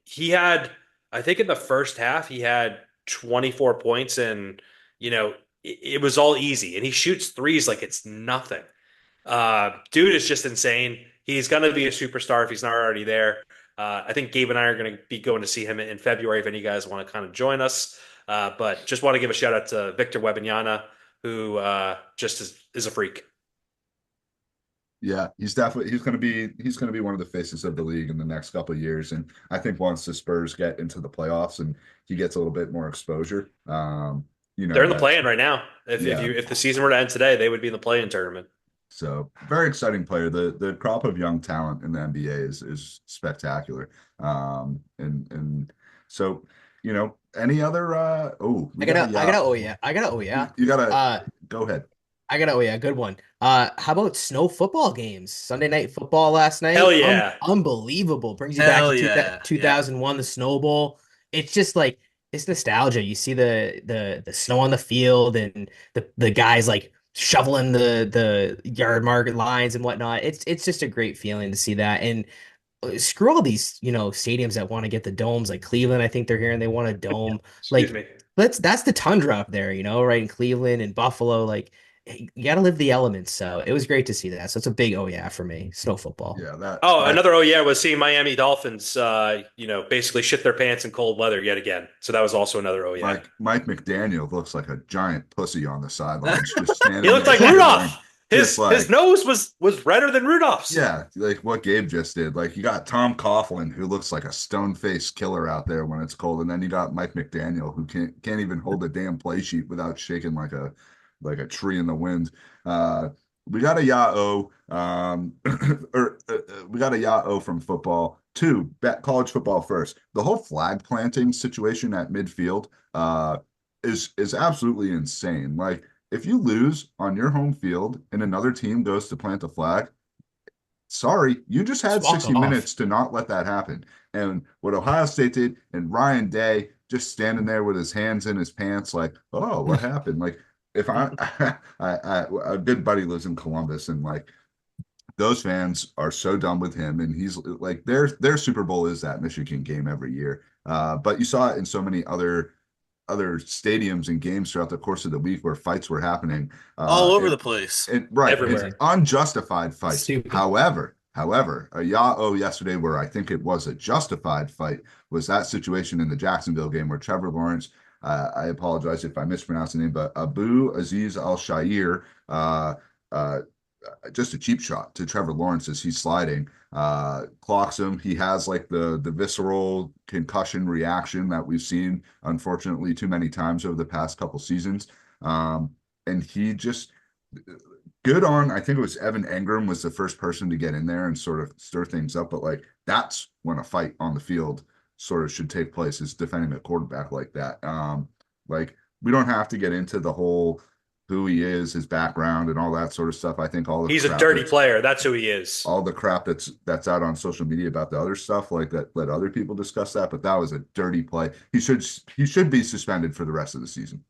he had, I think in the first half he had 24 points, and it was all easy. And he shoots threes like it's nothing. Dude is just insane. He's gonna be a superstar if he's not already there. I think Gabe and I are going to be going to see him in February if any of you guys want to kind of join us. But just want to give a shout out to Victor Wembanyama, who just is a freak. Yeah, he's going to be one of the faces of the league in the next couple of years, and I think once the Spurs get into the playoffs and he gets a little bit more exposure, they're in the play-in right now. If the season were to end today, they would be in the play-in tournament. So very exciting player. The crop of young talent in the NBA is spectacular. And so any other I gotta you gotta go ahead. Good one. How about snow football games? Sunday night football last night. Hell yeah. Unbelievable. Brings you back to 2001, the Snow Bowl. It's just like it's nostalgia. You see the snow on the field and the guys like shoveling the yard market lines and whatnot. It's just a great feeling to see that. And screw all these stadiums that want to get the domes, like Cleveland. I think they're here and they want a dome. Excuse me. That's the tundra up there, right in Cleveland and Buffalo. Like you got to live the elements. So it was great to see that. So it's a big for me. Snow football. Yeah. Another was seeing Miami Dolphins. Basically shit their pants in cold weather yet again. So that was also another Mike McDaniel looks like a giant pussy on the sidelines, just standing. He looked like Rudolph. His nose was redder than Rudolph's. Yeah, like what Gabe just did. Like you got Tom Coughlin, who looks like a stone-faced killer out there when it's cold, and then you got Mike McDaniel, who can't even hold a damn play sheet without shaking like a tree in the wind. We got a Yao, we got a Yao from football. Two, college football first. The whole flag planting situation at midfield is absolutely insane. Like if you lose on your home field and another team goes to plant a flag, sorry, you just had 60 minutes to not let that happen. And what Ohio State did, and Ryan Day just standing there with his hands in his pants, like, oh, what happened? Like, if a good buddy lives in Columbus, and like those fans are so done with him, and he's like their Super Bowl is that Michigan game every year. But you saw it in so many other stadiums and games throughout the course of the week where fights were happening all over the place, everywhere. It's unjustified fights. Stupid. However, a Yao yesterday where I think it was a justified fight was that situation in the Jacksonville game where Trevor Lawrence, I apologize if I mispronounced the name, but Abu Aziz Al-Shair, just a cheap shot to Trevor Lawrence as he's sliding, clocks him. He has like the visceral concussion reaction that we've seen, unfortunately, too many times over the past couple seasons. And he just good on, I think it was Evan Engram was the first person to get in there and sort of stir things up. But like that's when a fight on the field sort of should take place, is defending a quarterback like that. Like we don't have to get into the whole who he is, his background, and all that sort of stuff. I think he's a dirty player. That's who he is. All the crap that's out on social media about the other stuff, like that, let other people discuss that. But that was a dirty play. He should be suspended for the rest of the season,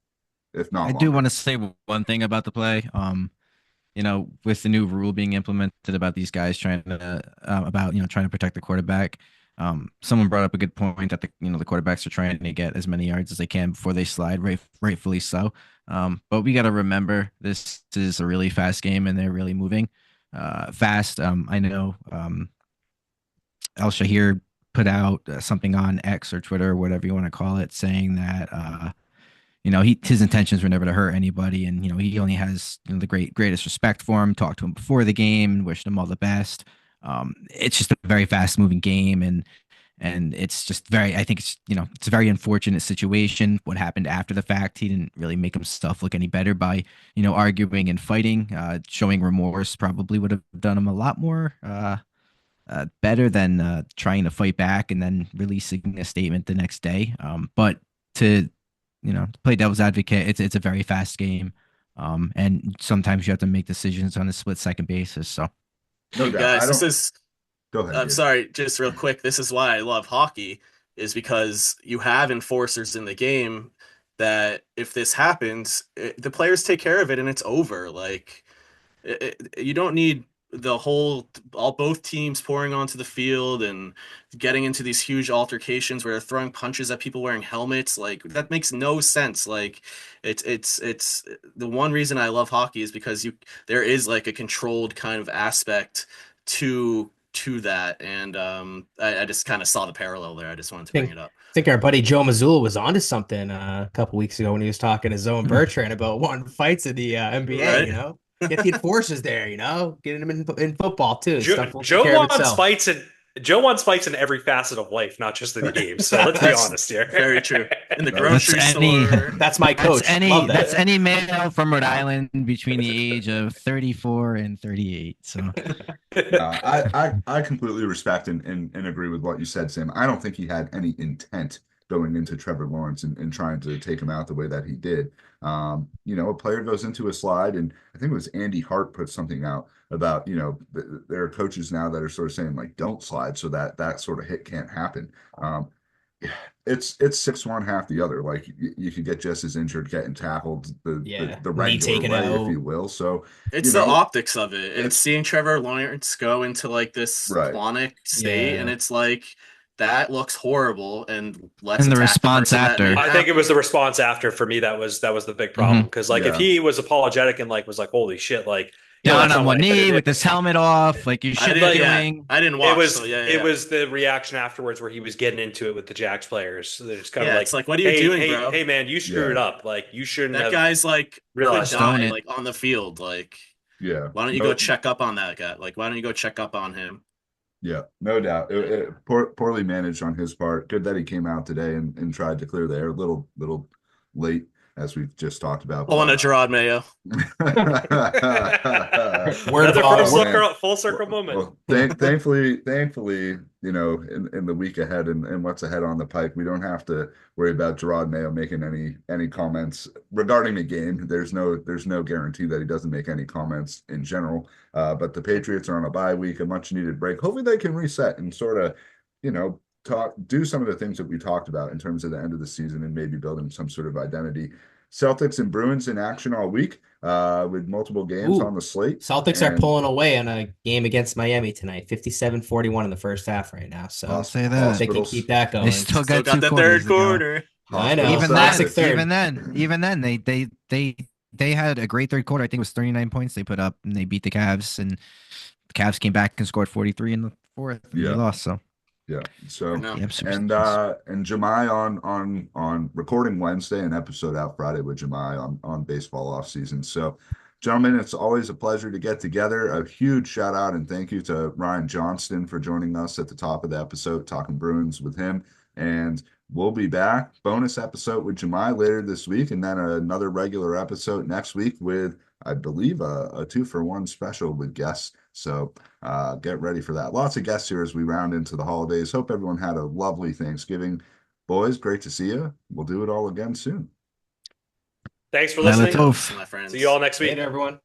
if not. I do want to say one thing about the play. With the new rule being implemented about these guys trying to protect the quarterback. Someone brought up a good point that the quarterbacks are trying to get as many yards as they can before they slide, rightfully so. But we got to remember this is a really fast game and they're really moving fast. I know Al Shahir put out something on X or Twitter or whatever you want to call it, saying that his intentions were never to hurt anybody, and he only has the greatest respect for him. Talked to him before the game and wished him all the best. It's just a very fast moving game, and And it's just I think it's a very unfortunate situation. What happened after the fact, he didn't really make himself look any better by, arguing and fighting. Showing remorse probably would have done him a lot more better than trying to fight back and then releasing a statement the next day. But to, play devil's advocate, it's a very fast game. And sometimes you have to make decisions on a split-second basis. So, No doubt. Guys, this is. Go ahead. I'm sorry, just real quick. This is why I love hockey, is because you have enforcers in the game that if this happens, the players take care of it and it's over. Like, you don't need both teams pouring onto the field and getting into these huge altercations where they're throwing punches at people wearing helmets. Like, that makes no sense. Like, it's the one reason I love hockey is because there is like a controlled kind of aspect to that, and I just kind of saw the parallel there. I just wanted to bring it up. I think our buddy Joe Mazzulla was onto something a couple weeks ago when he was talking to Zoe and Bertrand about wanting fights in the NBA. Right. Get the enforcers there. Getting them in football too. Joe wants fights in every facet of life, not just in the games. So let's be honest here. Very true. In the grocery store. That's my coach. That's any male from Rhode Island between the age of 34 and 38. So I completely respect and agree with what you said, Sam. I don't think he had any intent going into Trevor Lawrence and trying to take him out the way that he did. A player goes into a slide, and I think it was Andy Hart put something out about, there are coaches now that are sort of saying, like, don't slide so that sort of hit can't happen. It's 6-1 half the other. Like, you could get just as injured getting tackled the regular way, if you will. So it's the optics of it. It's seeing Trevor Lawrence go into like this clonic state, and it's like, that looks horrible, and the response after. I think it was the response after for me that was the big problem, because if he was apologetic and was like, holy shit, like down on one knee with his helmet off, like you should be doing. I didn't watch. It was the reaction afterwards where he was getting into it with the Jags players. So they're just kind of like, it's like, what are you doing, bro? Hey man, you screwed up. Like, you shouldn't. That guy's like realized die, like on the field. Like, why don't you go check up on that guy? Like, why don't you go check up on him? Yeah, no doubt. Poorly managed on his part. Good that he came out today and tried to clear the air. Little late, as we've just talked about. Pulling a Gerard Mayo. Full circle moment. Well, thankfully, in the week ahead and what's ahead on the pike, we don't have to worry about Gerard Mayo making any comments regarding the game. There's no guarantee that he doesn't make any comments in general. But the Patriots are on a bye week, a much needed break. Hopefully they can reset and sort of, do some of the things that we talked about in terms of the end of the season and maybe building some sort of identity. Celtics and Bruins in action all week with multiple games on the slate. Celtics are pulling away on a game against Miami tonight, 57-41 in the first half right now. So I'll say that. They can keep that going. They still got the third quarter. I know. Even then, they had a great third quarter. I think it was 39 points they put up, and they beat the Cavs, and the Cavs came back and scored 43 in the fourth. And they lost. So. Yeah. So and Jemai on recording Wednesday, an episode out Friday with Jemai on baseball off season. So, gentlemen, it's always a pleasure to get together. A huge shout out and thank you to Ryan Johnston for joining us at the top of the episode, talking Bruins with him. And we'll be back. Bonus episode with Jemai later this week, and then another regular episode next week with, I believe, a 2-for-1 special with guests. So get ready for that. Lots of guests here as we round into the holidays. Hope everyone had a lovely Thanksgiving. Boys, great to see you. We'll do it all again soon. Thanks for listening. My friends. See you all next week. Later, everyone.